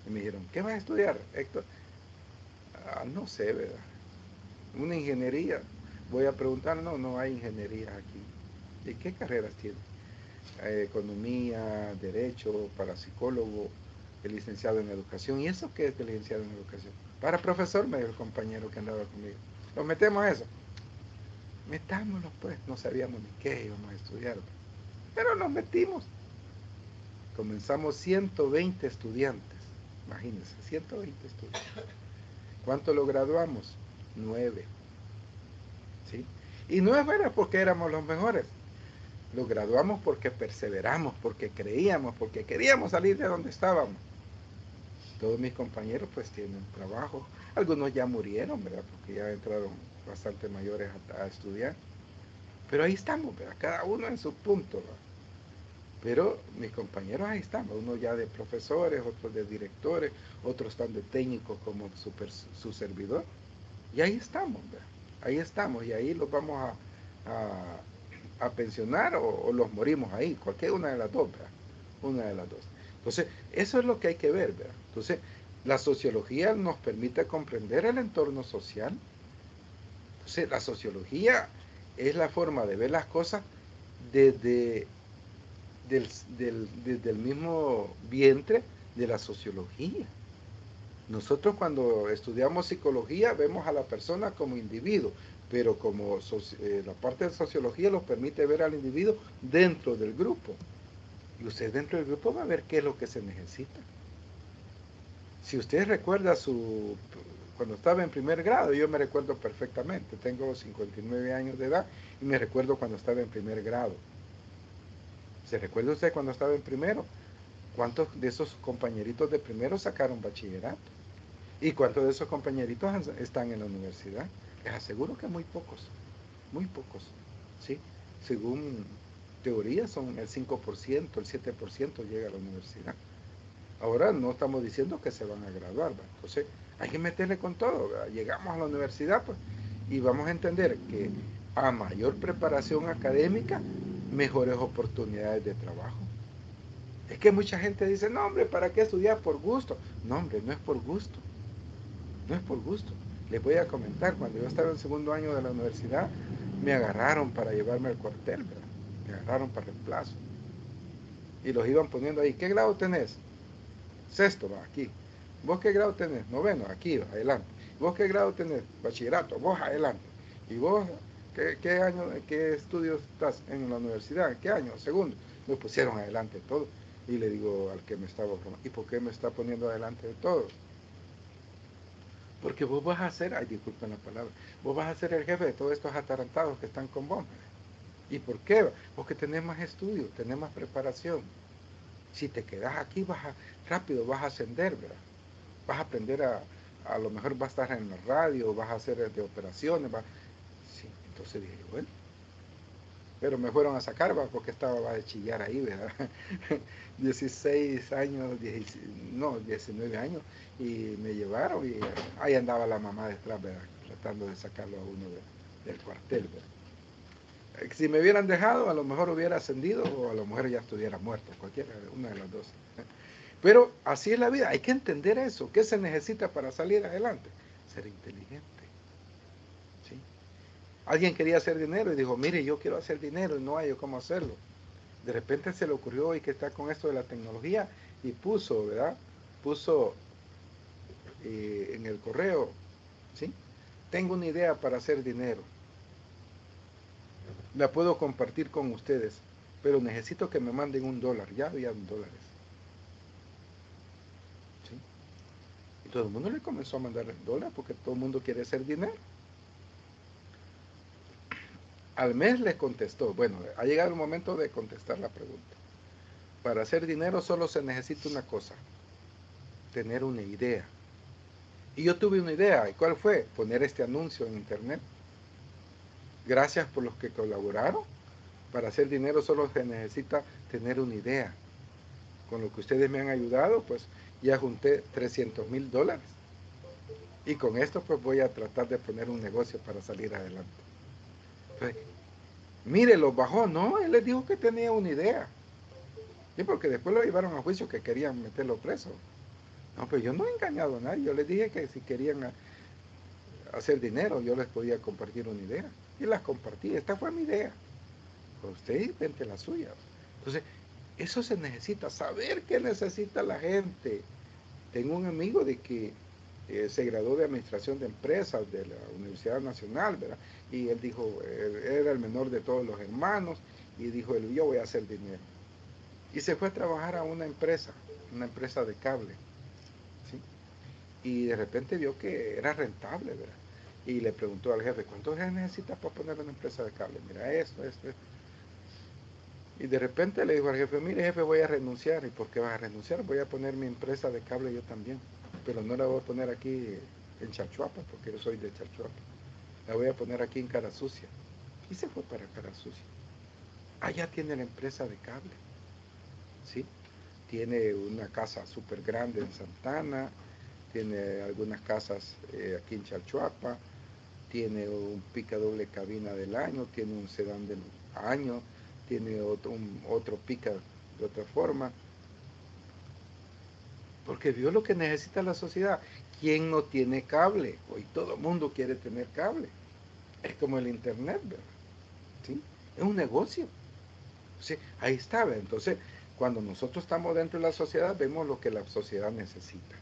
Y me dijeron, ¿qué vas a estudiar, Héctor? Ah, no sé, ¿verdad? Una ingeniería. Voy a preguntar, no hay ingeniería aquí. ¿Y qué carreras tiene? Economía, derecho, para psicólogo, el licenciado en educación. ¿Y eso qué es el licenciado en educación? Para profesor, me dijo el compañero que andaba conmigo. ¿Nos metemos a eso? Metámonos pues, no sabíamos ni qué íbamos a estudiar. Pero nos metimos. Comenzamos 120 estudiantes. Imagínense, 120 estudiantes. ¿Cuánto lo graduamos? 9. ¿Sí? Y no era porque éramos los mejores. Lo graduamos porque perseveramos, porque creíamos, porque queríamos salir de donde estábamos. Todos mis compañeros pues tienen trabajo. Algunos ya murieron, ¿verdad? Porque ya entraron bastante mayores a estudiar. Pero ahí estamos, ¿verdad? Cada uno en su punto, ¿verdad? Pero mis compañeros ahí están, uno ya de profesores, otros de directores, otros están de técnicos como su servidor. Y ahí estamos, ¿verdad? Ahí estamos y ahí los vamos a pensionar o los morimos ahí, cualquier una de las dos, ¿verdad? Una de las dos. Entonces, eso es lo que hay que ver, ¿verdad? Entonces, la sociología nos permite comprender el entorno social. Entonces, la sociología es la forma de ver las cosas desde desde el mismo vientre de la sociología. Nosotros cuando estudiamos psicología vemos a la persona como individuo, pero como la parte de sociología nos permite ver al individuo dentro del grupo. Y usted dentro del grupo va a ver qué es lo que se necesita. Si usted recuerda cuando estaba en primer grado, yo me recuerdo perfectamente, tengo 59 años de edad y me recuerdo cuando estaba en primer grado. ¿Se recuerda usted cuando estaba en primero? ¿Cuántos de esos compañeritos de primero sacaron bachillerato? ¿Y cuántos de esos compañeritos están en la universidad? Les aseguro que muy pocos, ¿sí? Según teoría son el 5%, el 7% llega a la universidad. Ahora no estamos diciendo que se van a graduar, ¿verdad? Entonces hay que meterle con todo, ¿verdad? Llegamos a la universidad pues, y vamos a entender que a mayor preparación académica, mejores oportunidades de trabajo. Es que mucha gente dice, no hombre, ¿para qué estudiar por gusto? No hombre, no es por gusto, no es por gusto. Les voy a comentar, cuando yo estaba en segundo año de la universidad, me agarraron para llevarme al cuartel, ¿verdad? Me agarraron para reemplazo. Y los iban poniendo ahí, ¿qué grado tenés? Sexto, va, aquí. ¿Vos qué grado tenés? Noveno, aquí, va, adelante. ¿Vos qué grado tenés? Bachillerato, vos adelante. ¿Y vos qué año, qué estudios estás en la universidad? ¿Qué año? Segundo. Me pusieron adelante todo. Y le digo al que me estaba formando, ¿y por qué me está poniendo adelante de todo? Porque vos vas a ser, ay, disculpen la palabra, vos vas a ser el jefe de todos estos atarantados que están con vos. ¿Y por qué? Porque tenés más estudio, tenés más preparación. Si te quedas aquí, rápido vas a ascender, ¿verdad? Vas a aprender a lo mejor vas a estar en la radio, vas a hacer de operaciones, sí, entonces dije, bueno, pero me fueron a sacar, ¿va? Porque estaba de chillar ahí, ¿verdad? 16 años, 19 años, y me llevaron y ahí andaba la mamá detrás, ¿verdad? Tratando de sacarlo a uno del cuartel, ¿verdad? Si me hubieran dejado, a lo mejor hubiera ascendido o a lo mejor ya estuviera muerto, cualquiera, una de las dos. Pero así es la vida, hay que entender eso. ¿Qué se necesita para salir adelante? Ser inteligente. ¿Sí? Alguien quería hacer dinero y dijo, mire, yo quiero hacer dinero y no hay cómo hacerlo. De repente se le ocurrió y que está con esto de la tecnología y puso, ¿verdad? Puso en el correo, ¿sí? Tengo una idea para hacer dinero. La puedo compartir con ustedes, pero necesito que me manden $1. Ya había $1. ¿Sí? Y todo el mundo le comenzó a mandar $1 porque todo el mundo quiere hacer dinero. Al mes les contestó, bueno, ha llegado el momento de contestar la pregunta. Para hacer dinero solo se necesita una cosa, tener una idea. Y yo tuve una idea, ¿y cuál fue? Poner este anuncio en internet. Gracias por los que colaboraron. Para hacer dinero solo se necesita tener una idea. Con lo que ustedes me han ayudado, pues ya junté $300,000. Y con esto pues voy a tratar de poner un negocio para salir adelante. Pues, mire, los bajó, no, él les dijo que tenía una idea. Sí, porque después lo llevaron a juicio que querían meterlo preso. No, pues yo no he engañado a nadie, yo les dije que si querían hacer dinero, yo les podía compartir una idea. Y las compartí, esta fue mi idea. Pues usted vente la suya. Entonces, eso se necesita, saber qué necesita la gente. Tengo un amigo de que se graduó de Administración de Empresas de la Universidad Nacional, ¿verdad? Y él dijo, él era el menor de todos los hermanos, y dijo, yo voy a hacer dinero. Y se fue a trabajar a una empresa de cable, ¿sí? Y de repente vio que era rentable, ¿verdad? Y le preguntó al jefe, ¿cuánto necesitas para poner una empresa de cable? Mira, esto. Y de repente le dijo al jefe, mire jefe, voy a renunciar. ¿Y por qué vas a renunciar? Voy a poner mi empresa de cable yo también. Pero no la voy a poner aquí en Chalchuapa, porque yo soy de Chalchuapa. La voy a poner aquí en Cara Sucia. Y se fue para Cara Sucia. Allá tiene la empresa de cable, ¿sí? Tiene una casa súper grande en Santana, tiene algunas casas aquí en Chalchuapa, tiene un pica doble cabina del año, tiene un sedán del año, tiene otro pica de otra forma, porque vio lo que necesita la sociedad. ¿Quién no tiene cable? Hoy todo el mundo quiere tener cable. Es como el internet, ¿verdad? ¿Sí? Es un negocio. ¿Sí? Ahí está, ¿verdad? Entonces, cuando nosotros estamos dentro de la sociedad, vemos lo que la sociedad necesita.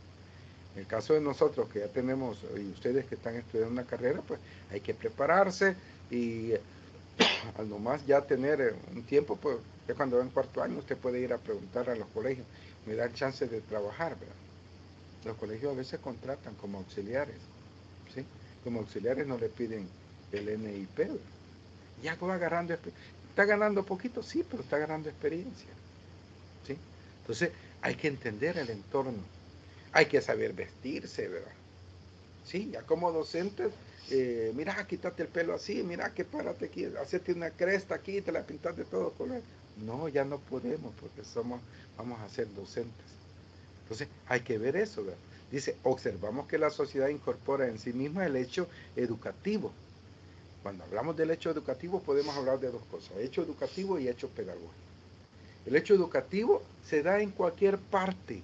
En el caso de nosotros que ya tenemos, y ustedes que están estudiando una carrera, pues hay que prepararse y al nomás ya tener un tiempo, pues ya cuando va en cuarto año usted puede ir a preguntar a los colegios, me dan chance de trabajar, ¿verdad? Los colegios a veces contratan como auxiliares, ¿sí? Como auxiliares no le piden el NIP, ¿verdad? Ya va agarrando, está ganando poquito, sí, pero está ganando experiencia, ¿sí? Entonces hay que entender el entorno, hay que saber vestirse, ¿verdad? Sí, ya como docentes, mira, quítate el pelo así, mira, que párate aquí, hacete una cresta aquí, te la pintas de todo color. No, ya no podemos porque vamos a ser docentes. Entonces, hay que ver eso, ¿verdad? Dice, observamos que la sociedad incorpora en sí misma el hecho educativo. Cuando hablamos del hecho educativo podemos hablar de dos cosas, hecho educativo y hecho pedagógico. El hecho educativo se da en cualquier parte,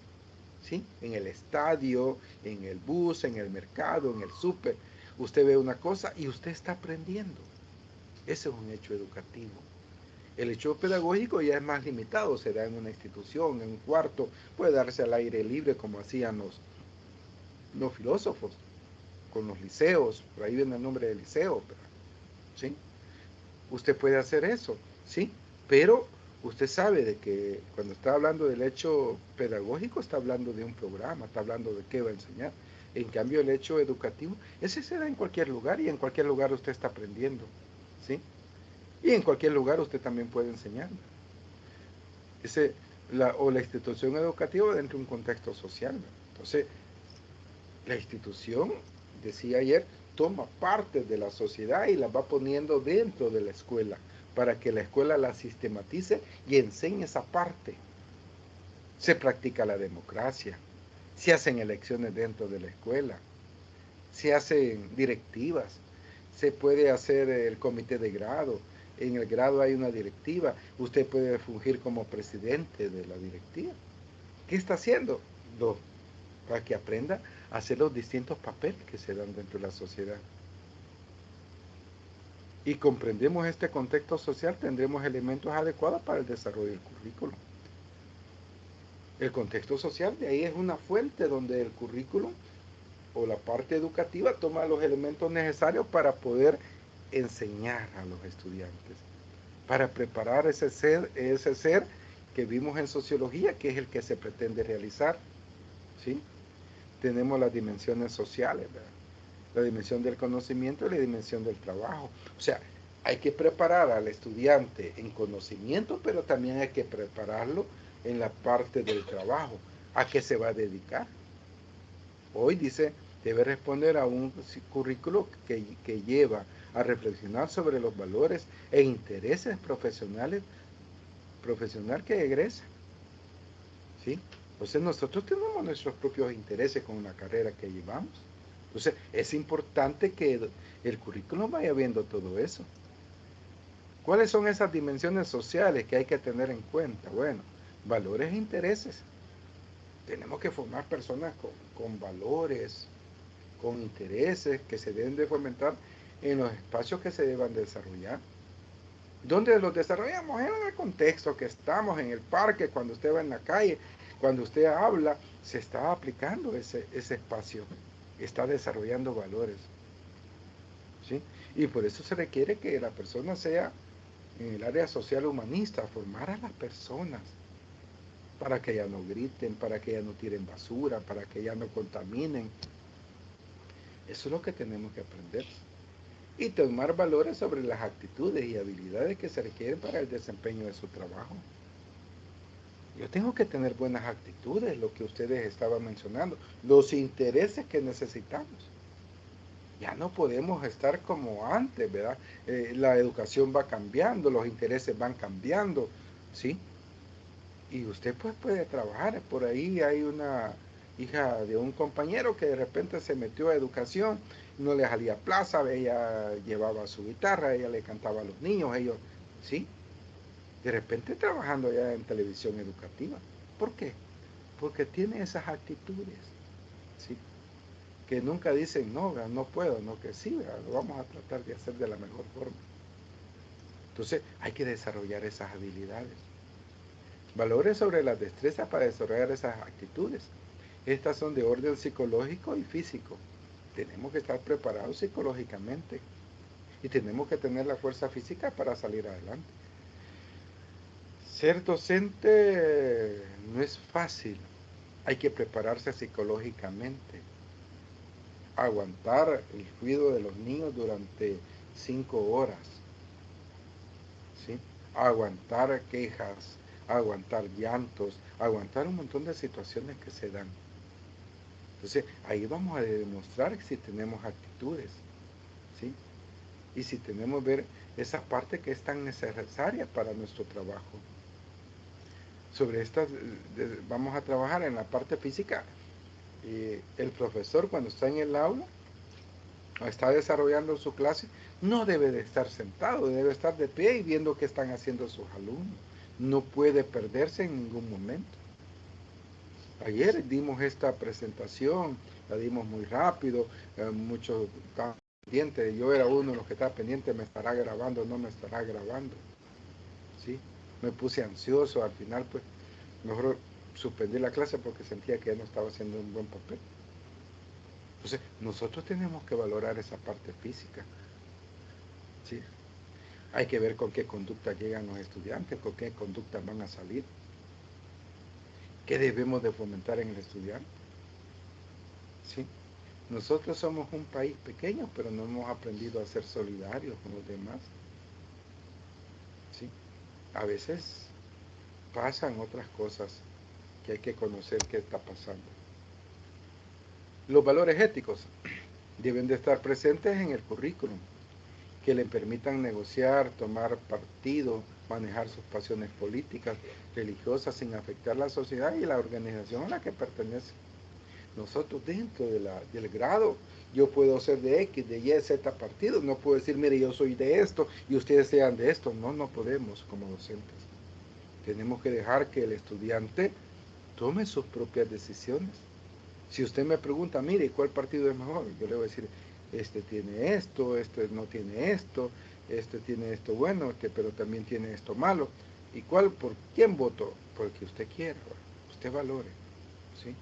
¿sí? En el estadio, en el bus, en el mercado, en el súper. Usted ve una cosa y usted está aprendiendo. Ese es un hecho educativo. El hecho pedagógico ya es más limitado, se da en una institución, en un cuarto, puede darse al aire libre como hacían los filósofos, con los liceos, por ahí viene el nombre de liceo, ¿sí? Usted puede hacer eso, ¿sí? Pero usted sabe de que cuando está hablando del hecho pedagógico, está hablando de un programa, está hablando de qué va a enseñar. En cambio, el hecho educativo, ese se da en cualquier lugar y en cualquier lugar usted está aprendiendo, ¿sí? Y en cualquier lugar usted también puede enseñar. O la institución educativa dentro de un contexto social, ¿no? Entonces, la institución, decía ayer, toma parte de la sociedad y la va poniendo dentro de la escuela para que la escuela la sistematice y enseñe esa parte. Se practica la democracia, se hacen elecciones dentro de la escuela, se hacen directivas, se puede hacer el comité de grado, en el grado hay una directiva, usted puede fungir como presidente de la directiva. ¿Qué está haciendo? Para que aprenda a hacer los distintos papeles que se dan dentro de la sociedad. Y comprendemos este contexto social, tendremos elementos adecuados para el desarrollo del currículum. El contexto social de ahí es una fuente donde el currículum o la parte educativa toma los elementos necesarios para poder enseñar a los estudiantes, para preparar ese ser que vimos en sociología, que es el que se pretende realizar, ¿sí? Tenemos las dimensiones sociales, ¿verdad? La dimensión del conocimiento y la dimensión del trabajo. O sea, hay que preparar al estudiante en conocimiento, pero también hay que prepararlo en la parte del trabajo. ¿A qué se va a dedicar? Hoy dice, debe responder a un currículo que lleva a reflexionar sobre los valores e intereses profesional que egresa, ¿sí? Entonces nosotros tenemos nuestros propios intereses con la carrera que llevamos, Entonces, es importante que el currículum vaya viendo todo eso. ¿Cuáles son esas dimensiones sociales que hay que tener en cuenta? Bueno, valores e intereses. Tenemos que formar personas con valores, con intereses que se deben de fomentar en los espacios que se deban desarrollar. ¿Dónde los desarrollamos? En el contexto que estamos, en el parque, cuando usted va en la calle, cuando usted habla, se está aplicando ese espacio, está desarrollando valores. ¿Sí? Y por eso se requiere que la persona sea en el área social humanista, formar a las personas para que ya no griten, para que ya no tiren basura, para que ya no contaminen. Eso es lo que tenemos que aprender. Y tomar valores sobre las actitudes y habilidades que se requieren para el desempeño de su trabajo. Yo tengo que tener buenas actitudes, lo que ustedes estaban mencionando, los intereses que necesitamos. Ya no podemos estar como antes, ¿verdad? La educación va cambiando, los intereses van cambiando, ¿sí? Y usted pues puede trabajar. Por ahí hay una hija de un compañero que de repente se metió a educación, no le salía plaza, ella llevaba su guitarra, ella le cantaba a los niños, ellos, ¿sí? De repente trabajando ya en televisión educativa. ¿Por qué? Porque tiene esas actitudes, ¿sí? Que nunca dicen, no, no puedo, no, que sí, lo vamos a tratar de hacer de la mejor forma. Entonces hay que desarrollar esas habilidades. Valores sobre las destrezas para desarrollar esas actitudes. Estas son de orden psicológico y físico. Tenemos que estar preparados psicológicamente y tenemos que tener la fuerza física para salir adelante. Ser docente no es fácil. Hay que prepararse psicológicamente. Aguantar el cuidado de los niños durante 5 horas. ¿Sí? Aguantar quejas, aguantar llantos, aguantar un montón de situaciones que se dan. Entonces, ahí vamos a demostrar si tenemos actitudes, ¿sí? Y si tenemos ver esa parte que es tan necesaria para nuestro trabajo. Sobre estas, vamos a trabajar en la parte física. El profesor cuando está en el aula, o está desarrollando su clase, no debe de estar sentado, debe estar de pie y viendo qué están haciendo sus alumnos. No puede perderse en ningún momento. Ayer dimos esta presentación, la dimos muy rápido, muchos estaban pendientes, yo era uno de los que estaba pendiente, me estará grabando, no me estará grabando, ¿sí? Me puse ansioso, al final pues mejor suspendí la clase porque sentía que ya no estaba haciendo un buen papel. Entonces, nosotros tenemos que valorar esa parte física, ¿sí? Hay que ver con qué conducta llegan los estudiantes, con qué conducta van a salir. ¿Qué debemos de fomentar en el estudiante? ¿Sí? Nosotros somos un país pequeño, pero no hemos aprendido a ser solidarios con los demás. ¿Sí? A veces pasan otras cosas que hay que conocer qué está pasando. Los valores éticos deben de estar presentes en el currículum, que le permitan negociar, tomar partido, manejar sus pasiones políticas, religiosas, sin afectar la sociedad y la organización a la que pertenece. Nosotros dentro del grado, yo puedo ser de X, de Y, Z partido, no puedo decir, mire, yo soy de esto y ustedes sean de esto. No, no podemos como docentes. Tenemos que dejar que el estudiante tome sus propias decisiones. Si usted me pregunta, mire, ¿cuál partido es mejor? Yo le voy a decir, este tiene esto, este no tiene esto, este tiene esto bueno, pero también tiene esto malo. ¿Y cuál? ¿Por quién votó? Por el que usted quiera, usted valore, ¿sí?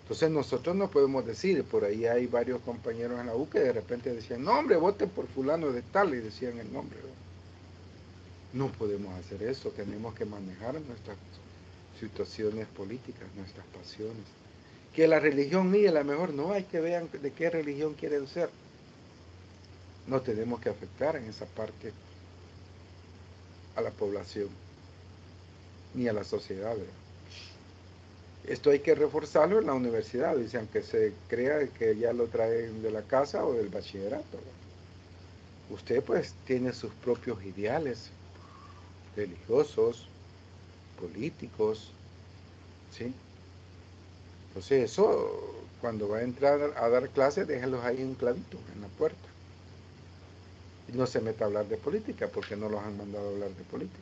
Entonces nosotros no podemos decir, por ahí hay varios compañeros en la U que de repente decían, no hombre, voten por fulano de tal, y decían el nombre. No podemos hacer eso, tenemos que manejar nuestras situaciones políticas, nuestras pasiones. Que la religión mía es la mejor, no, hay que ver de qué religión quieren ser. No tenemos que afectar en esa parte a la población, ni a la sociedad, ¿verdad? Esto hay que reforzarlo en la universidad, dicen que se crea que ya lo traen de la casa o del bachillerato. Usted pues tiene sus propios ideales religiosos, políticos, ¿sí? Entonces eso cuando va a entrar a dar clases, déjenlos ahí un clavito en la puerta. Y no se meta a hablar de política, porque no los han mandado a hablar de política.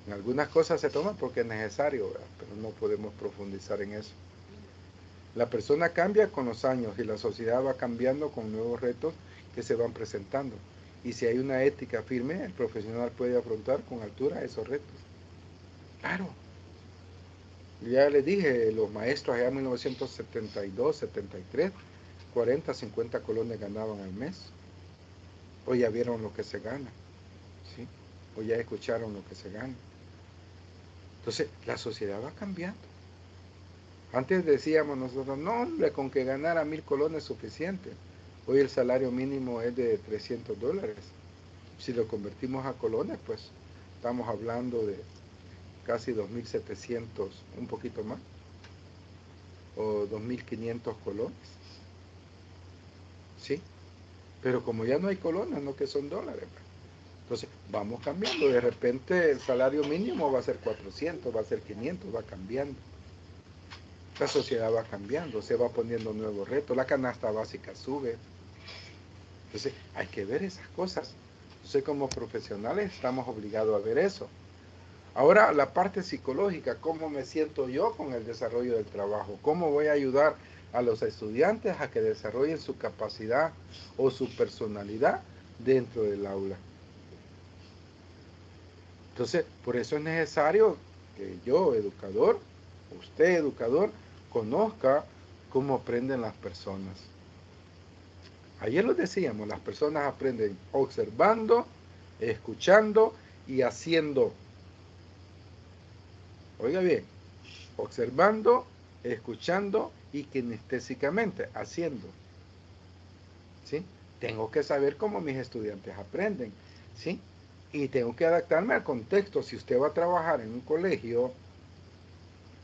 En algunas cosas se toman porque es necesario, ¿verdad? Pero no podemos profundizar en eso. La persona cambia con los años y la sociedad va cambiando con nuevos retos que se van presentando. Y si hay una ética firme, el profesional puede afrontar con altura esos retos. Claro. Ya les dije, los maestros allá en 1972, 73, 40, 50 colones ganaban al mes. Hoy ya vieron lo que se gana, ¿sí? Hoy ya escucharon lo que se gana. Entonces, la sociedad va cambiando. Antes decíamos nosotros, no hombre, con que ganara 1000 colones es suficiente. Hoy el salario mínimo es de $300. Si lo convertimos a colones, pues estamos hablando de casi 2700, un poquito más, o 2500 colones. ¿Sí? Pero como ya no hay colones, no que son dólares. Entonces, vamos cambiando. De repente el salario mínimo va a ser 400, va a ser 500, va cambiando. La sociedad va cambiando, se va poniendo nuevos retos, la canasta básica sube. Entonces, hay que ver esas cosas. Entonces, como profesionales estamos obligados a ver eso. Ahora, la parte psicológica, ¿cómo me siento yo con el desarrollo del trabajo? ¿Cómo voy a ayudar a los estudiantes a que desarrollen su capacidad o su personalidad dentro del aula? Entonces, por eso es necesario que yo, educador, usted, educador, conozca cómo aprenden las personas. Ayer lo decíamos, las personas aprenden observando, escuchando y haciendo. Oiga bien, observando, escuchando y kinestésicamente, haciendo. ¿Sí? Tengo que saber cómo mis estudiantes aprenden. ¿Sí? Y tengo que adaptarme al contexto. Si usted va a trabajar en un colegio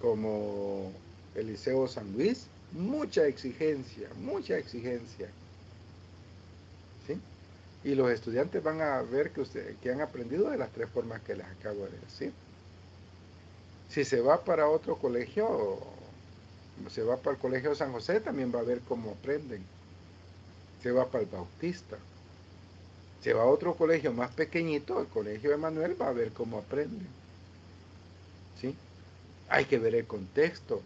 como el Liceo San Luis, mucha exigencia, mucha exigencia. ¿Sí? Y los estudiantes van a ver que han aprendido de las 3 formas que les acabo de decir. Si se va para otro colegio, se va para el colegio San José, también va a ver cómo aprenden. Se va para el Bautista. Se va a otro colegio más pequeñito, el colegio Emanuel, va a ver cómo aprenden. ¿Sí? Hay que ver el contexto.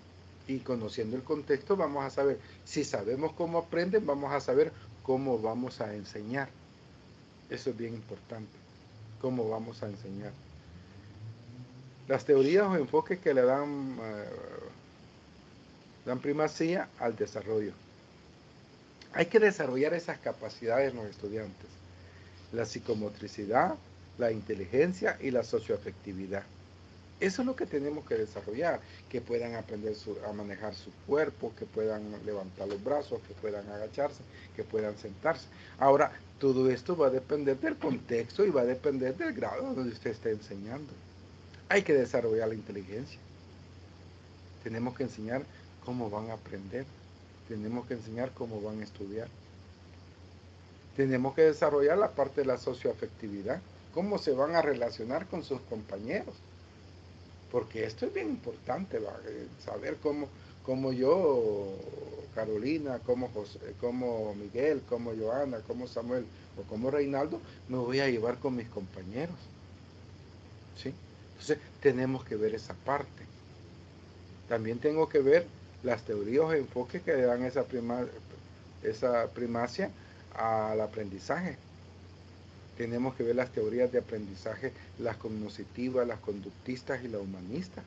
Y conociendo el contexto vamos a saber, si sabemos cómo aprenden, vamos a saber cómo vamos a enseñar. Eso es bien importante. Cómo vamos a enseñar. Las teorías o enfoques que le dan primacía al desarrollo. Hay que desarrollar esas capacidades en los estudiantes. La psicomotricidad, la inteligencia y la socioafectividad. Eso es lo que tenemos que desarrollar, que puedan aprender a manejar su cuerpo, que puedan levantar los brazos, que puedan agacharse, que puedan sentarse. Ahora, todo esto va a depender del contexto y va a depender del grado donde usted esté enseñando. Hay que desarrollar la inteligencia. Tenemos que enseñar cómo van a aprender. Tenemos que enseñar cómo van a estudiar. Tenemos que desarrollar la parte de la socioafectividad. Cómo se van a relacionar con sus compañeros. Porque esto es bien importante, saber cómo yo, Carolina, como Miguel, como Joana, como Samuel o como Reinaldo, me voy a llevar con mis compañeros. ¿Sí? Entonces, tenemos que ver esa parte. También tengo que ver las teorías o enfoques que le dan esa primacia al aprendizaje. Tenemos que ver las teorías de aprendizaje, las cognitivas, las conductistas y la humanista.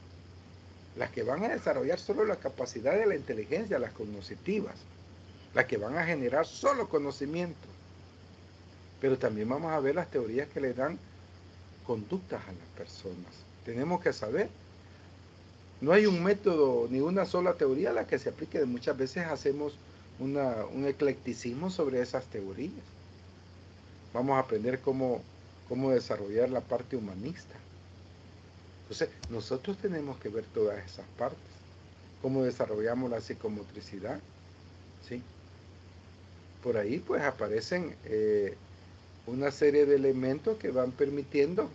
Las que van a desarrollar solo la capacidad de la inteligencia, las cognitivas. Las que van a generar solo conocimiento. Pero también vamos a ver las teorías que le dan conductas a las personas. Tenemos que saber. No hay un método ni una sola teoría a la que se aplique. Muchas veces hacemos un eclecticismo sobre esas teorías. Vamos a aprender cómo desarrollar la parte humanista. Entonces, nosotros tenemos que ver todas esas partes. Cómo desarrollamos la psicomotricidad. ¿Sí? Por ahí pues aparecen una serie de elementos que van permitiendo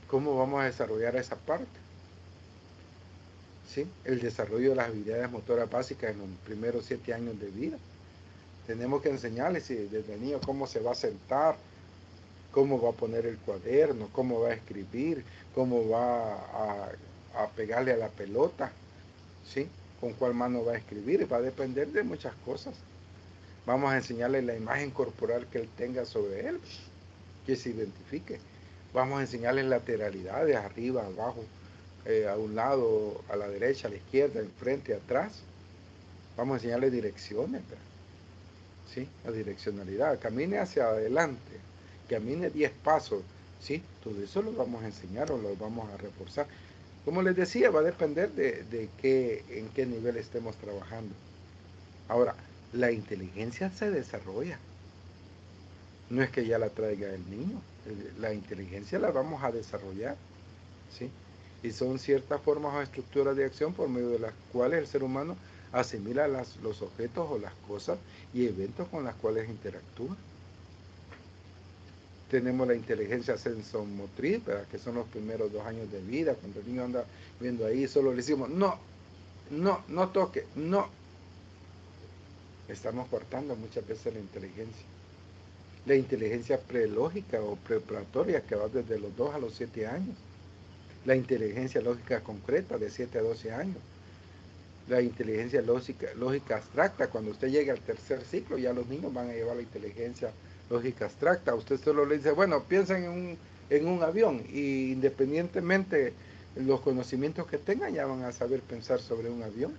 cómo vamos a desarrollar esa parte. ¿sí? El desarrollo de las habilidades motoras básicas en los primeros 7 años de vida. Tenemos que enseñarles desde niño cómo se va a sentar, cómo va a poner el cuaderno, cómo va a escribir, cómo va a pegarle a la pelota, ¿sí? Con cuál mano va a escribir, va a depender de muchas cosas. Vamos a enseñarle la imagen corporal que él tenga sobre él, que se identifique. Vamos a enseñarle lateralidades, arriba, abajo, a un lado, a la derecha, a la izquierda, enfrente, atrás. Vamos a enseñarle direcciones, ¿verdad? ¿Sí? La direccionalidad. Camine hacia adelante, camine 10 pasos, ¿sí? Todo eso lo vamos a enseñar o lo vamos a reforzar. Como les decía, va a depender de en qué nivel estemos trabajando. Ahora, la inteligencia se desarrolla. No es que ya la traiga el niño. La inteligencia la vamos a desarrollar, ¿sí? Y son ciertas formas o estructuras de acción por medio de las cuales el ser humano asimila los objetos o las cosas y eventos con las cuales interactúa. Tenemos la inteligencia sensomotriz, ¿verdad? Que son los primeros 2 años de vida, cuando el niño anda viendo ahí, solo le decimos, no, no, no toque, no. Estamos cortando muchas veces la inteligencia. La inteligencia prelógica o preparatoria, que va desde los 2 a los 7 años. La inteligencia lógica concreta, de 7 a 12 años. La inteligencia lógica abstracta, cuando usted llegue al tercer ciclo, ya los niños van a llevar la inteligencia lógica abstracta. Usted solo le dice, bueno, piensen en un avión, y independientemente los conocimientos que tengan, ya van a saber pensar sobre un avión,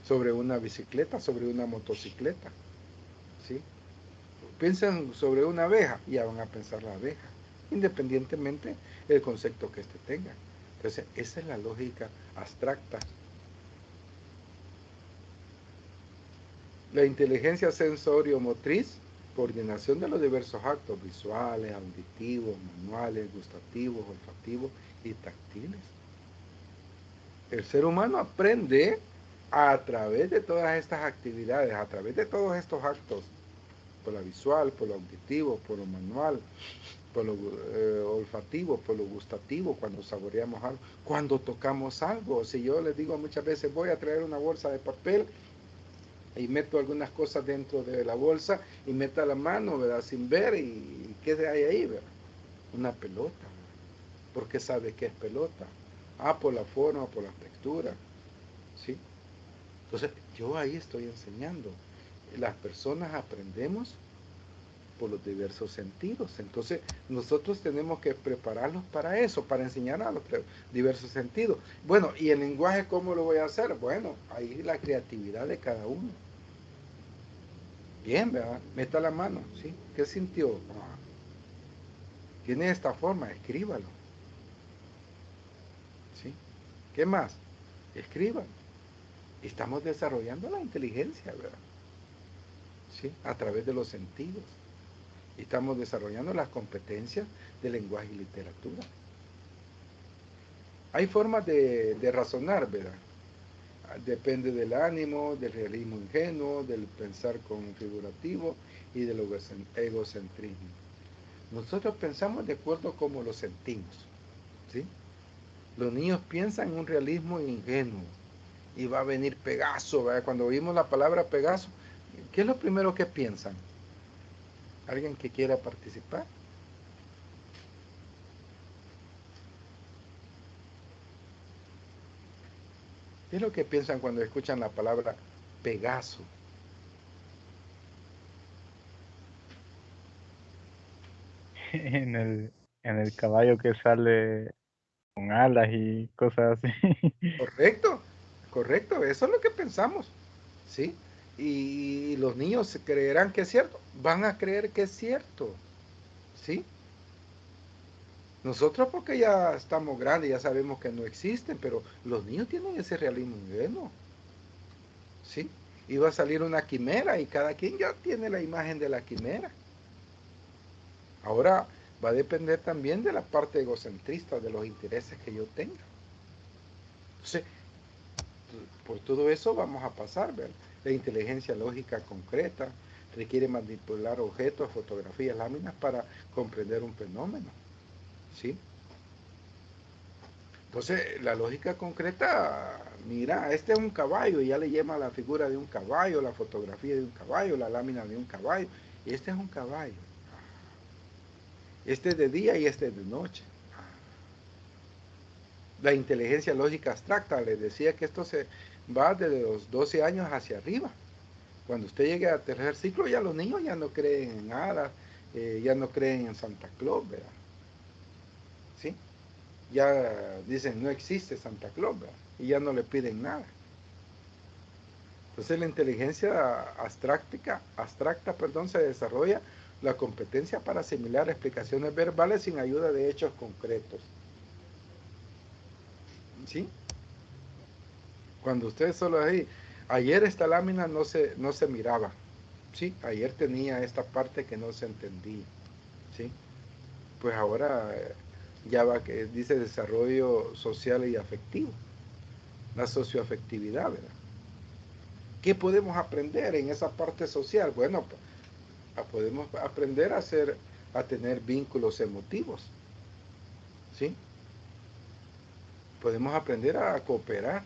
sobre una bicicleta, sobre una motocicleta, ¿sí? Piensen sobre una abeja, ya van a pensar la abeja, independientemente del concepto que éste tenga. Entonces, esa es la lógica abstracta. La inteligencia sensorio-motriz, coordinación de los diversos actos visuales, auditivos, manuales, gustativos, olfativos y táctiles. El ser humano aprende a través de todas estas actividades, a través de todos estos actos, por lo visual, por lo auditivo, por lo manual, por lo olfativo, por lo gustativo, cuando saboreamos algo, cuando tocamos algo. Si yo les digo muchas veces, voy a traer una bolsa de papel, y meto algunas cosas dentro de la bolsa y meto la mano, ¿verdad? Sin ver, y ¿qué hay ahí, verdad? Una pelota, ¿verdad? ¿Por qué sabe qué es pelota? Ah, por la forma, por la textura, ¿sí? Entonces, yo ahí estoy enseñando. Las personas aprendemos por los diversos sentidos. Entonces, nosotros tenemos que prepararlos para eso, para enseñar a los diversos sentidos. Bueno, ¿y el lenguaje cómo lo voy a hacer? Bueno, ahí la creatividad de cada uno. Bien, ¿verdad? Meta la mano, ¿sí? ¿Qué sintió? Tiene esta forma, escríbalo. ¿Sí? ¿Qué más? Escríbalo. Estamos desarrollando la inteligencia, ¿verdad? ¿Sí? A través de los sentidos. Estamos desarrollando las competencias de lenguaje y literatura. Hay formas de razonar, ¿verdad? Depende del ánimo, del realismo ingenuo, del pensar configurativo y del egocentrismo. Nosotros pensamos de acuerdo a cómo lo sentimos, ¿sí? Los niños piensan en un realismo ingenuo y va a venir Pegaso, ¿verdad? Cuando oímos la palabra Pegaso, ¿qué es lo primero que piensan? ¿Alguien que quiera participar? ¿Qué es lo que piensan cuando escuchan la palabra Pegaso? En el caballo que sale con alas y cosas así. Correcto, correcto, eso es lo que pensamos, ¿sí? Y los niños creerán que es cierto, van a creer que es cierto, ¿sí? Nosotros porque ya estamos grandes, ya sabemos que no existen, pero los niños tienen ese realismo ingenuo, ¿sí? Y va a salir una quimera y cada quien ya tiene la imagen de la quimera. Ahora va a depender también de la parte egocentrista, de los intereses que yo tenga. Entonces, por todo eso vamos a pasar, ¿verdad? La inteligencia lógica concreta requiere manipular objetos, fotografías, láminas para comprender un fenómeno, ¿sí? Entonces, la lógica concreta, mira, este es un caballo, y ya le llama la figura de un caballo, la fotografía de un caballo, la lámina de un caballo, y este es un caballo. Este es de día y este es de noche. La inteligencia lógica abstracta, les decía que esto se va desde los 12 años hacia arriba. Cuando usted llegue al tercer ciclo, ya los niños ya no creen en hadas, ya no creen en Santa Claus, ¿verdad? ¿Sí? Ya dicen, no existe Santa Claus, ¿verdad? Y ya no le piden nada. Entonces la inteligencia abstracta, se desarrolla la competencia para asimilar explicaciones verbales sin ayuda de hechos concretos. ¿Sí? Cuando usted solo ahí, ayer esta lámina no se miraba, ¿sí? Ayer tenía esta parte que no se entendía, ¿sí? Pues ahora ya va que dice desarrollo social y afectivo, la socioafectividad, ¿verdad? ¿Qué podemos aprender en esa parte social? Bueno, podemos aprender a tener vínculos emotivos, ¿sí? Podemos aprender a cooperar,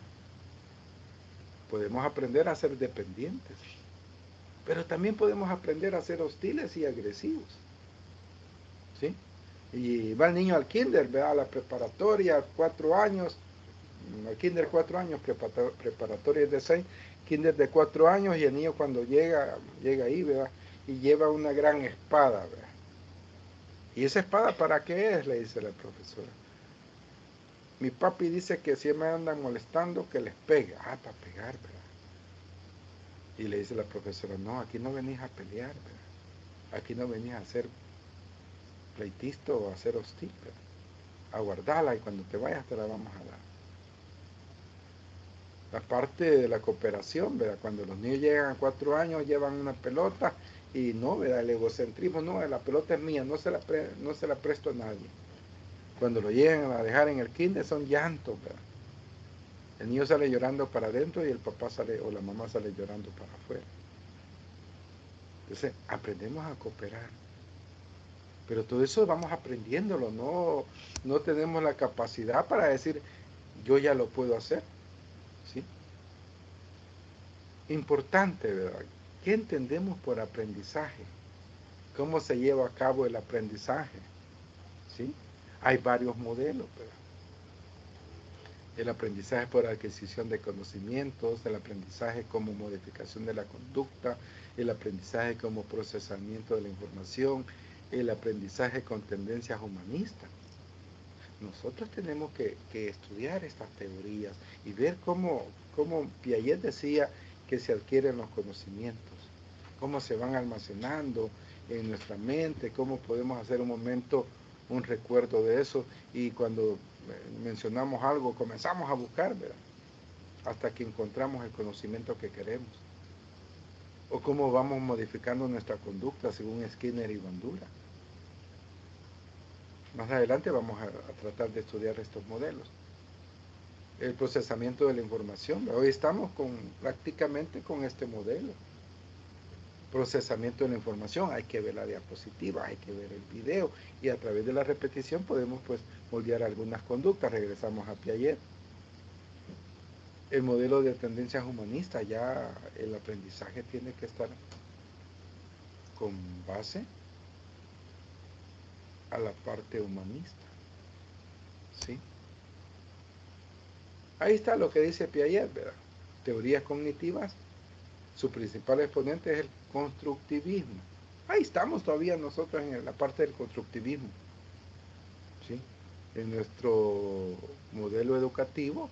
podemos aprender a ser dependientes, pero también podemos aprender a ser hostiles y agresivos, ¿sí? Y va el niño al kinder, ¿verdad? A la preparatoria, 4 años, al kinder 4 años, preparatoria es de 6, kinder de 4 años, y el niño cuando llega ahí, ¿verdad? Y lleva una gran espada, ¿verdad? ¿Y esa espada para qué es? Le dice la profesora. Mi papi dice que si me andan molestando, que les pegue. Ah, para pegar, ¿verdad? Y le dice la profesora, no, aquí no venís a pelear, ¿verdad? Aquí no venís a ser pleitista o a ser hostil, ¿verdad? A guardarla y cuando te vayas te la vamos a dar. La parte de la cooperación, ¿verdad? Cuando los niños llegan a 4 años, llevan una pelota y no, ¿verdad? El egocentrismo, no, la pelota es mía, no se la presto a nadie. Cuando lo llegan a dejar en el kinder son llantos, ¿verdad? El niño sale llorando para adentro y el papá sale o la mamá sale llorando para afuera. Entonces, aprendemos a cooperar. Pero todo eso vamos aprendiéndolo, no tenemos la capacidad para decir, yo ya lo puedo hacer, ¿sí? Importante, ¿verdad? ¿Qué entendemos por aprendizaje? ¿Cómo se lleva a cabo el aprendizaje? ¿Sí? Hay varios modelos, ¿verdad? El aprendizaje por adquisición de conocimientos, el aprendizaje como modificación de la conducta, el aprendizaje como procesamiento de la información, el aprendizaje con tendencias humanistas. Nosotros tenemos que estudiar estas teorías y ver cómo Piaget decía que se adquieren los conocimientos, cómo se van almacenando en nuestra mente, cómo podemos hacer un momento un recuerdo de eso, y cuando mencionamos algo comenzamos a buscar, ¿verdad? Hasta que encontramos el conocimiento que queremos, o cómo vamos modificando nuestra conducta según Skinner y Bandura. Más adelante vamos a tratar de estudiar estos modelos. El procesamiento de la información, hoy estamos prácticamente con este modelo. Procesamiento de la información, hay que ver la diapositiva, hay que ver el video, y a través de la repetición podemos pues moldear algunas conductas. Regresamos a Piaget. El modelo de tendencias humanistas, ya el aprendizaje tiene que estar con base a la parte humanista, ¿sí? Ahí está lo que dice Piaget, ¿verdad? Teorías cognitivas, su principal exponente es el constructivismo. Ahí estamos todavía nosotros en la parte del constructivismo, ¿sí? En nuestro modelo educativo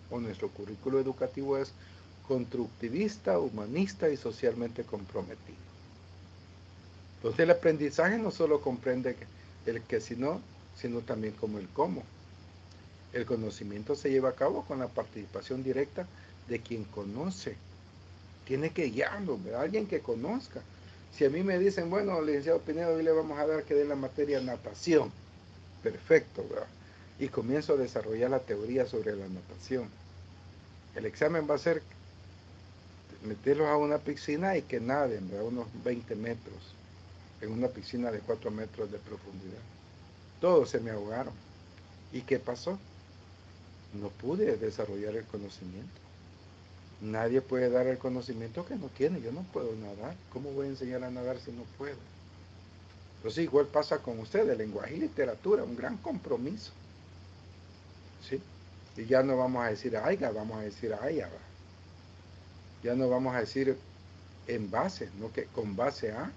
o nuestro currículo educativo es constructivista, humanista y socialmente comprometido. Entonces el aprendizaje no solo comprende el qué, sino también como el cómo. El conocimiento se lleva a cabo con la participación directa de quien conoce. Tiene que guiarlo, ¿verdad? Alguien que conozca. Si a mí me dicen, bueno, licenciado Pinedo, hoy le vamos a dar que dé la materia natación. Perfecto, ¿verdad? Y comienzo a desarrollar la teoría sobre la natación. El examen va a ser meterlos a una piscina y que naden, ¿verdad? Unos 20 metros, en una piscina de 4 metros de profundidad. Todos se me ahogaron. ¿Y qué pasó? no pude desarrollar el conocimiento. Nadie puede dar el conocimiento que no tiene. Yo no puedo nadar. ¿Cómo voy a enseñar a nadar si no puedo? Entonces igual pasa con ustedes, lenguaje y literatura, un gran compromiso. ¿Sí? Y ya no vamos a decir aiga, vamos a decir aya. Ya no vamos a decir en base, no que con base a.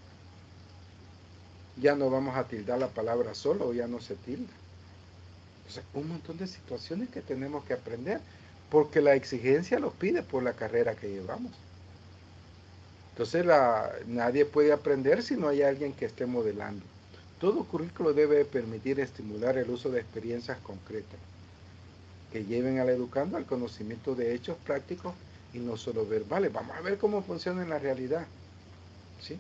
Ya no vamos a tildar la palabra solo, ya no se tilda. O sea, un montón de situaciones que tenemos que aprender, porque la exigencia lo pide por la carrera que llevamos. Entonces nadie puede aprender si no hay alguien que esté modelando. Todo currículo debe permitir estimular el uso de experiencias concretas que lleven al educando al conocimiento de hechos prácticos y no solo verbales. Vamos a ver cómo funciona en la realidad. ¿Sí?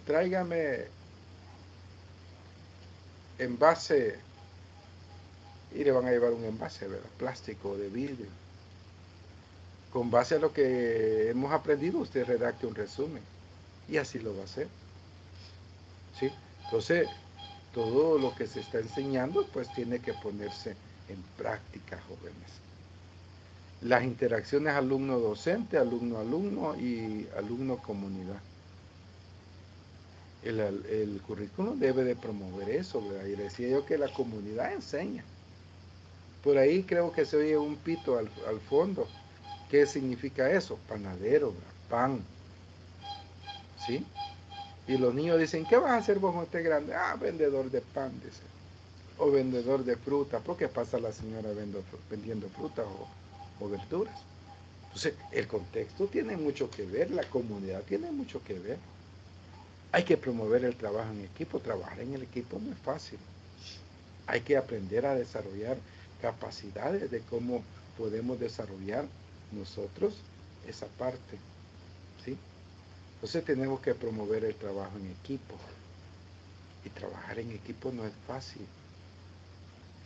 Tráigame envase y le van a llevar un envase, ¿verdad? Plástico, de vidrio. Con base a lo que hemos aprendido, usted redacte un resumen y así lo va a hacer. ¿Sí? Entonces, todo lo que se está enseñando, pues tiene que ponerse en práctica, jóvenes. Las interacciones alumno-docente, alumno-alumno y alumno-comunidad. El currículum debe de promover eso, ¿verdad? Y decía yo que la comunidad enseña. Por ahí creo que se oye un pito al fondo. ¿Qué significa eso? Panadero, ¿verdad? Pan. ¿Sí? Y los niños dicen, ¿qué vas a hacer vos cuando estés grande? Ah, vendedor de pan, dice. O vendedor de fruta. ¿Por qué pasa la señora vendiendo fruta o verduras? Entonces, el contexto tiene mucho que ver, la comunidad tiene mucho que ver. Hay que promover el trabajo en equipo. Trabajar en el equipo no es fácil. Hay que aprender a desarrollar capacidades de cómo podemos desarrollar nosotros esa parte. ¿Sí? Entonces tenemos que promover el trabajo en equipo. Y trabajar en equipo no es fácil.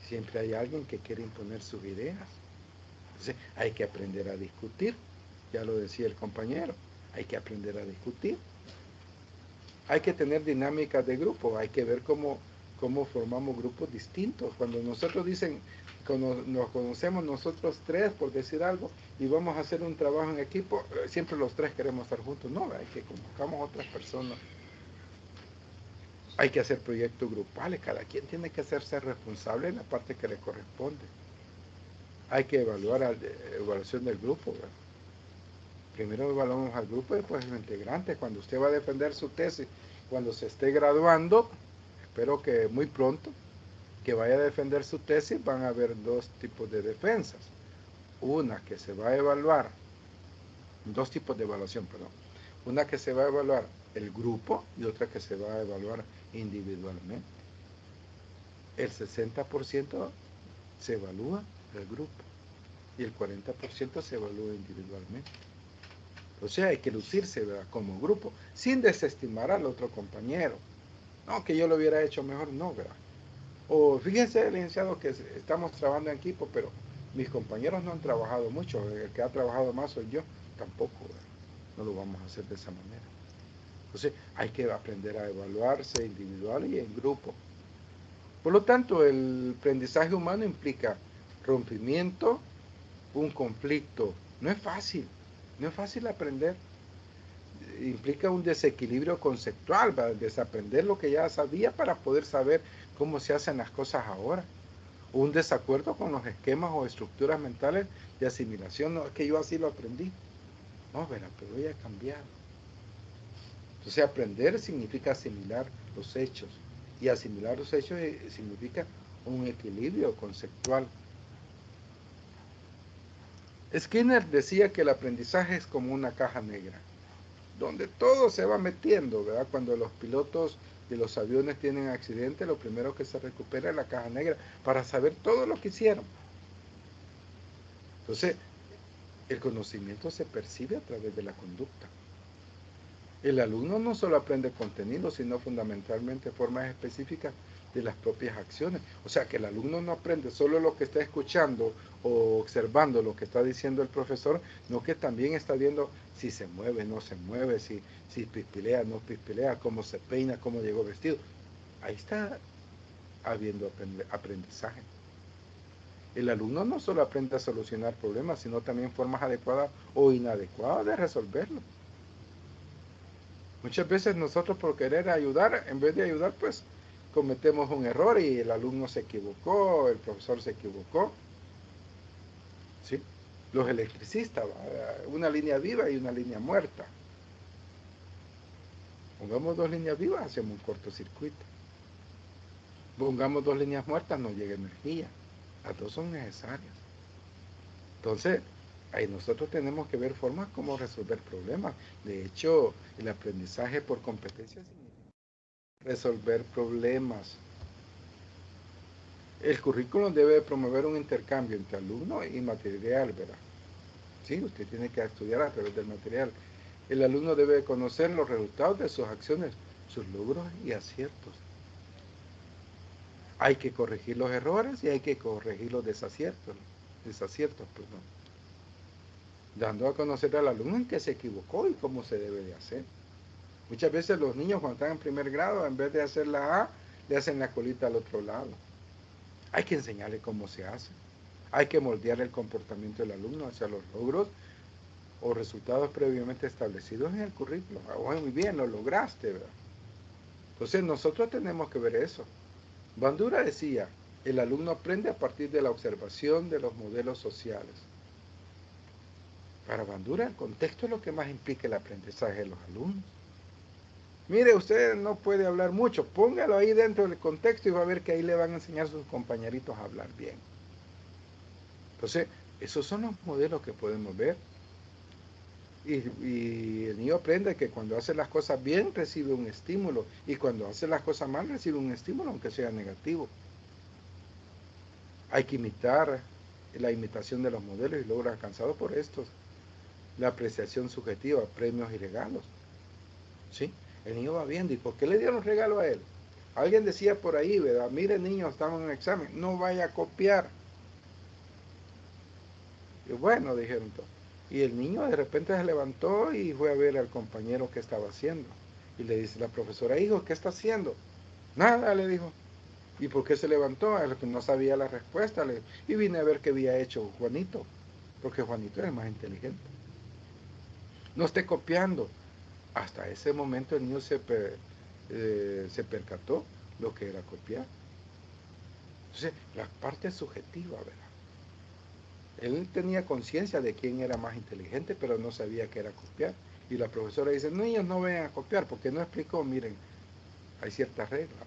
Siempre hay alguien que quiere imponer sus ideas. Entonces hay que aprender a discutir. Ya lo decía el compañero. Hay que aprender a discutir. Hay que tener dinámicas de grupo. Hay que ver cómo formamos grupos distintos. Cuando nosotros dicen, cuando nos conocemos nosotros tres, por decir algo, y vamos a hacer un trabajo en equipo, siempre los tres queremos estar juntos. No, hay que convocamos a otras personas. Hay que hacer proyectos grupales. Cada quien tiene que hacerse responsable en la parte que le corresponde. Hay que evaluar la evaluación del grupo, ¿verdad? Primero evaluamos al grupo y después los integrantes. Cuando usted va a defender su tesis, cuando se esté graduando, espero que muy pronto, que vaya a defender su tesis, van a haber dos tipos de defensas. Una que se va a evaluar, dos tipos de evaluación, perdón. Una que se va a evaluar el grupo y otra que se va a evaluar individualmente. El 60% se evalúa el grupo y el 40% se evalúa individualmente. O sea, hay que lucirse, ¿verdad? Como grupo, sin desestimar al otro compañero. No, que yo lo hubiera hecho mejor, no, ¿verdad? O fíjense, licenciado, que estamos trabajando en equipo, pero mis compañeros no han trabajado mucho. El que ha trabajado más soy yo, tampoco, ¿verdad? No lo vamos a hacer de esa manera. Entonces, hay que aprender a evaluarse individual y en grupo. Por lo tanto, el aprendizaje humano implica rompimiento, un conflicto. No es fácil aprender. Implica un desequilibrio conceptual, ¿verdad? Desaprender lo que ya sabía para poder saber cómo se hacen las cosas ahora. Un desacuerdo con los esquemas o estructuras mentales de asimilación. No, es que yo así lo aprendí. No, ¿verdad? Pero voy a cambiar. Entonces, aprender significa asimilar los hechos. Y asimilar los hechos significa un equilibrio conceptual. Skinner decía que el aprendizaje es como una caja negra, donde todo se va metiendo, ¿verdad? Cuando los pilotos de los aviones tienen accidente, lo primero que se recupera es la caja negra para saber todo lo que hicieron. Entonces, el conocimiento se percibe a través de la conducta. El alumno no solo aprende contenido, sino fundamentalmente formas específicas de las propias acciones. O sea, que el alumno no aprende solo lo que está escuchando o observando lo que está diciendo el profesor, no, que también está viendo si se mueve, no se mueve, si pispilea, no pispilea, cómo se peina, cómo llegó vestido. Ahí está habiendo aprendizaje. El alumno no solo aprende a solucionar problemas, sino también formas adecuadas o inadecuadas de resolverlos. Muchas veces nosotros por querer ayudar, en vez de ayudar, pues cometemos un error y el alumno se equivocó, el profesor se equivocó. ¿Sí? Los electricistas, una línea viva y una línea muerta. Pongamos dos líneas vivas, hacemos un cortocircuito. Pongamos dos líneas muertas, no llega energía. Las dos son necesarias. Entonces, ahí nosotros tenemos que ver formas como resolver problemas. De hecho, el aprendizaje por competencia significa resolver problemas. El currículum debe promover un intercambio entre alumno y material, ¿verdad? Sí, usted tiene que estudiar a través del material. El alumno debe conocer los resultados de sus acciones, sus logros y aciertos. Hay que corregir los errores y hay que corregir los desaciertos, perdón. Dando a conocer al alumno en qué se equivocó y cómo se debe de hacer. Muchas veces los niños cuando están en primer grado, en vez de hacer la A, le hacen la colita al otro lado. Hay que enseñarle cómo se hace. Hay que moldear el comportamiento del alumno hacia los logros o resultados previamente establecidos en el currículo. Muy bien, lo lograste, ¿verdad? Entonces nosotros tenemos que ver eso. Bandura decía, el alumno aprende a partir de la observación de los modelos sociales. Para Bandura, el contexto es lo que más implica el aprendizaje de los alumnos. Mire, usted no puede hablar mucho, póngalo ahí dentro del contexto y va a ver que ahí le van a enseñar a sus compañeritos a hablar bien. Entonces, esos son los modelos que podemos ver. Y el niño aprende que cuando hace las cosas bien recibe un estímulo y cuando hace las cosas mal recibe un estímulo aunque sea negativo. Hay que imitar la imitación de los modelos y logros alcanzados por estos. La apreciación subjetiva, premios y regalos. ¿Sí? El niño va viendo, ¿y por qué le dieron regalo a él? Alguien decía por ahí, ¿verdad? Mire, niño, estamos en un examen, no vaya a copiar. Y bueno, dijeron todos. Y el niño de repente se levantó y fue a ver al compañero que estaba haciendo. Y le dice la profesora, hijo, ¿qué está haciendo? Nada, le dijo. ¿Y por qué se levantó? A lo que no sabía la respuesta. Y vine a ver qué había hecho Juanito, porque Juanito era el más inteligente. No esté copiando. Hasta ese momento el niño se percató lo que era copiar. Entonces, la parte subjetiva, ¿verdad? Él tenía conciencia de quién era más inteligente, pero no sabía que era copiar. Y la profesora dice, niños, no vayan a copiar, porque no explicó, miren, hay ciertas reglas.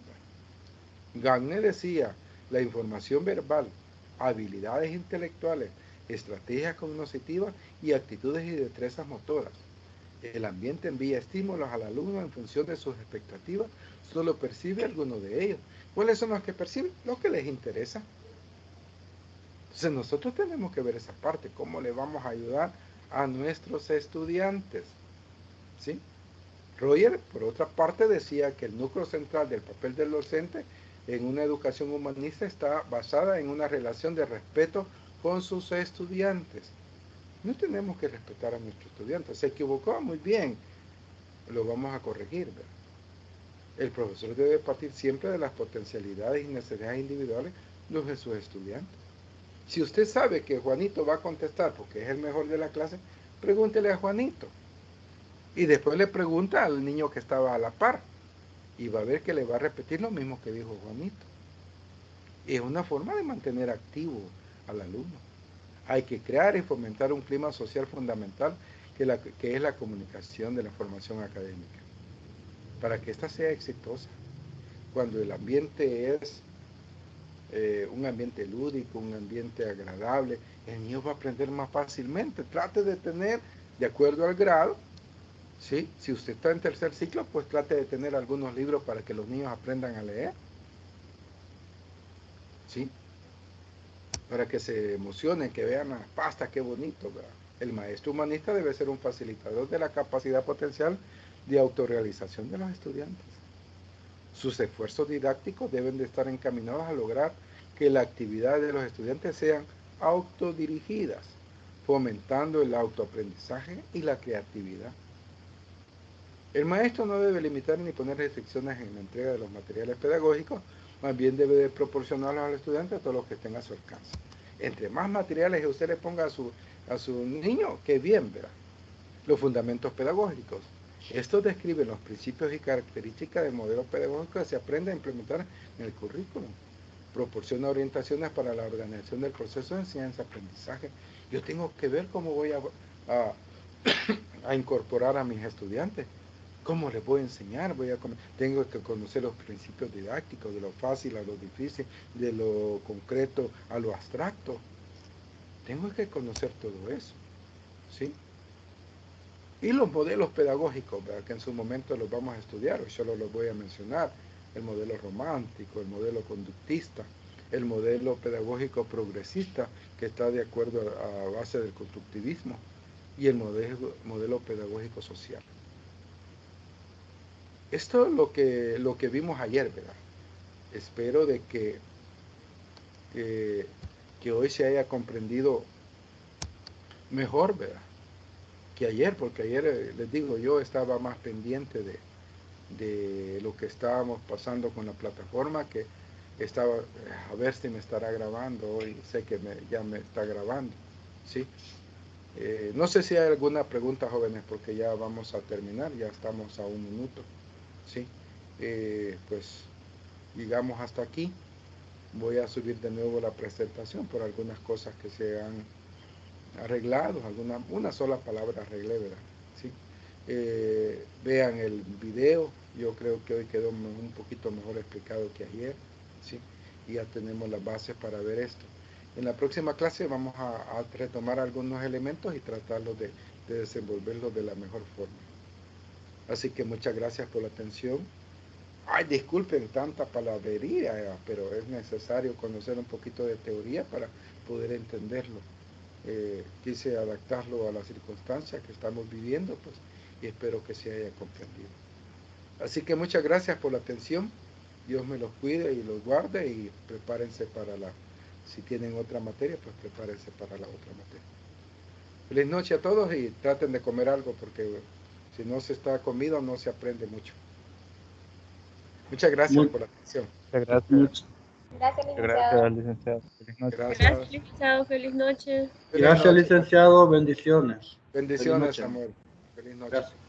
Gagné decía, la información verbal, habilidades intelectuales, estrategias cognitivas y actitudes y destrezas motoras. El ambiente envía estímulos al alumno en función de sus expectativas, solo percibe alguno de ellos. ¿Cuáles son los que perciben? Los que les interesa. Entonces nosotros tenemos que ver esa parte, cómo le vamos a ayudar a nuestros estudiantes. ¿Sí? Roger, por otra parte, decía que el núcleo central del papel del docente en una educación humanista está basada en una relación de respeto con sus estudiantes. No tenemos que respetar a nuestros estudiantes. Se equivocó, muy bien, lo vamos a corregir, ¿verdad? El profesor debe partir siempre de las potencialidades y necesidades individuales de sus estudiantes. Si usted sabe que Juanito va a contestar porque es el mejor de la clase, pregúntele a Juanito. Y después le pregunta al niño que estaba a la par. Y va a ver que le va a repetir lo mismo que dijo Juanito. Es una forma de mantener activo al alumno. Hay que crear y fomentar un clima social fundamental que es la comunicación de la formación académica. Para que ésta sea exitosa. Cuando el ambiente es un ambiente lúdico, un ambiente agradable, el niño va a aprender más fácilmente. Trate de tener, de acuerdo al grado, ¿sí? Si usted está en tercer ciclo, pues trate de tener algunos libros para que los niños aprendan a leer. ¿Sí? Para que se emocionen, que vean la pasta, qué bonito, ¿verdad? El maestro humanista debe ser un facilitador de la capacidad potencial de autorrealización de los estudiantes. Sus esfuerzos didácticos deben de estar encaminados a lograr que la actividad de los estudiantes sean autodirigidas, fomentando el autoaprendizaje y la creatividad. El maestro no debe limitar ni poner restricciones en la entrega de los materiales pedagógicos, más bien debe de proporcionarlos al estudiante a todos los que estén a su alcance. Entre más materiales que usted le ponga a su niño, qué bien, ¿verdad? Los fundamentos pedagógicos. Esto describe los principios y características del modelo pedagógico que se aprende a implementar en el currículum. Proporciona orientaciones para la organización del proceso de enseñanza-aprendizaje. Yo tengo que ver cómo voy a incorporar a mis estudiantes. ¿Cómo les voy a enseñar? Tengo que conocer los principios didácticos, de lo fácil a lo difícil, de lo concreto a lo abstracto. Tengo que conocer todo eso, ¿sí? Y los modelos pedagógicos, ¿verdad? Que en su momento los vamos a estudiar, hoy solo los voy a mencionar. El modelo romántico, el modelo conductista, el modelo pedagógico progresista, que está de acuerdo a base del constructivismo, y el modelo pedagógico social. Esto es lo que vimos ayer, ¿verdad? Espero de que hoy se haya comprendido mejor, ¿verdad? Que ayer, porque ayer, les digo, yo estaba más pendiente de lo que estábamos pasando con la plataforma, que estaba, a ver si me estará grabando hoy, sé que ya me está grabando, ¿sí? No sé si hay alguna pregunta, jóvenes, porque ya vamos a terminar, ya estamos a 1 minuto, ¿sí? Pues llegamos hasta aquí. Voy a subir de nuevo la presentación por algunas cosas que se han arreglado, una sola palabra arreglé, ¿verdad? ¿Sí? Vean el video, yo creo que hoy quedó un poquito mejor explicado que ayer, ¿sí? Y ya tenemos las bases para ver esto. En la próxima clase vamos a retomar algunos elementos y tratarlos de desenvolverlos de la mejor forma. Así que muchas gracias por la atención. Ay, disculpen tanta palabrería, pero es necesario conocer un poquito de teoría para poder entenderlo. Quise adaptarlo a las circunstancias que estamos viviendo, pues, y espero que se haya comprendido. Así que muchas gracias por la atención. Dios me los cuide y los guarde, y prepárense para si tienen otra materia, pues prepárense para la otra materia. Feliz noche a todos y traten de comer algo, porque si no se está comido no se aprende mucho. Muchas gracias por la atención. Muchas gracias. Gracias, Gracias, licenciado. licenciado. Feliz noche. Gracias. Gracias, licenciado. Feliz noche. Feliz Gracias, noche. licenciado. Bendiciones. Bendiciones, Feliz noche. Samuel. Feliz noche. Gracias.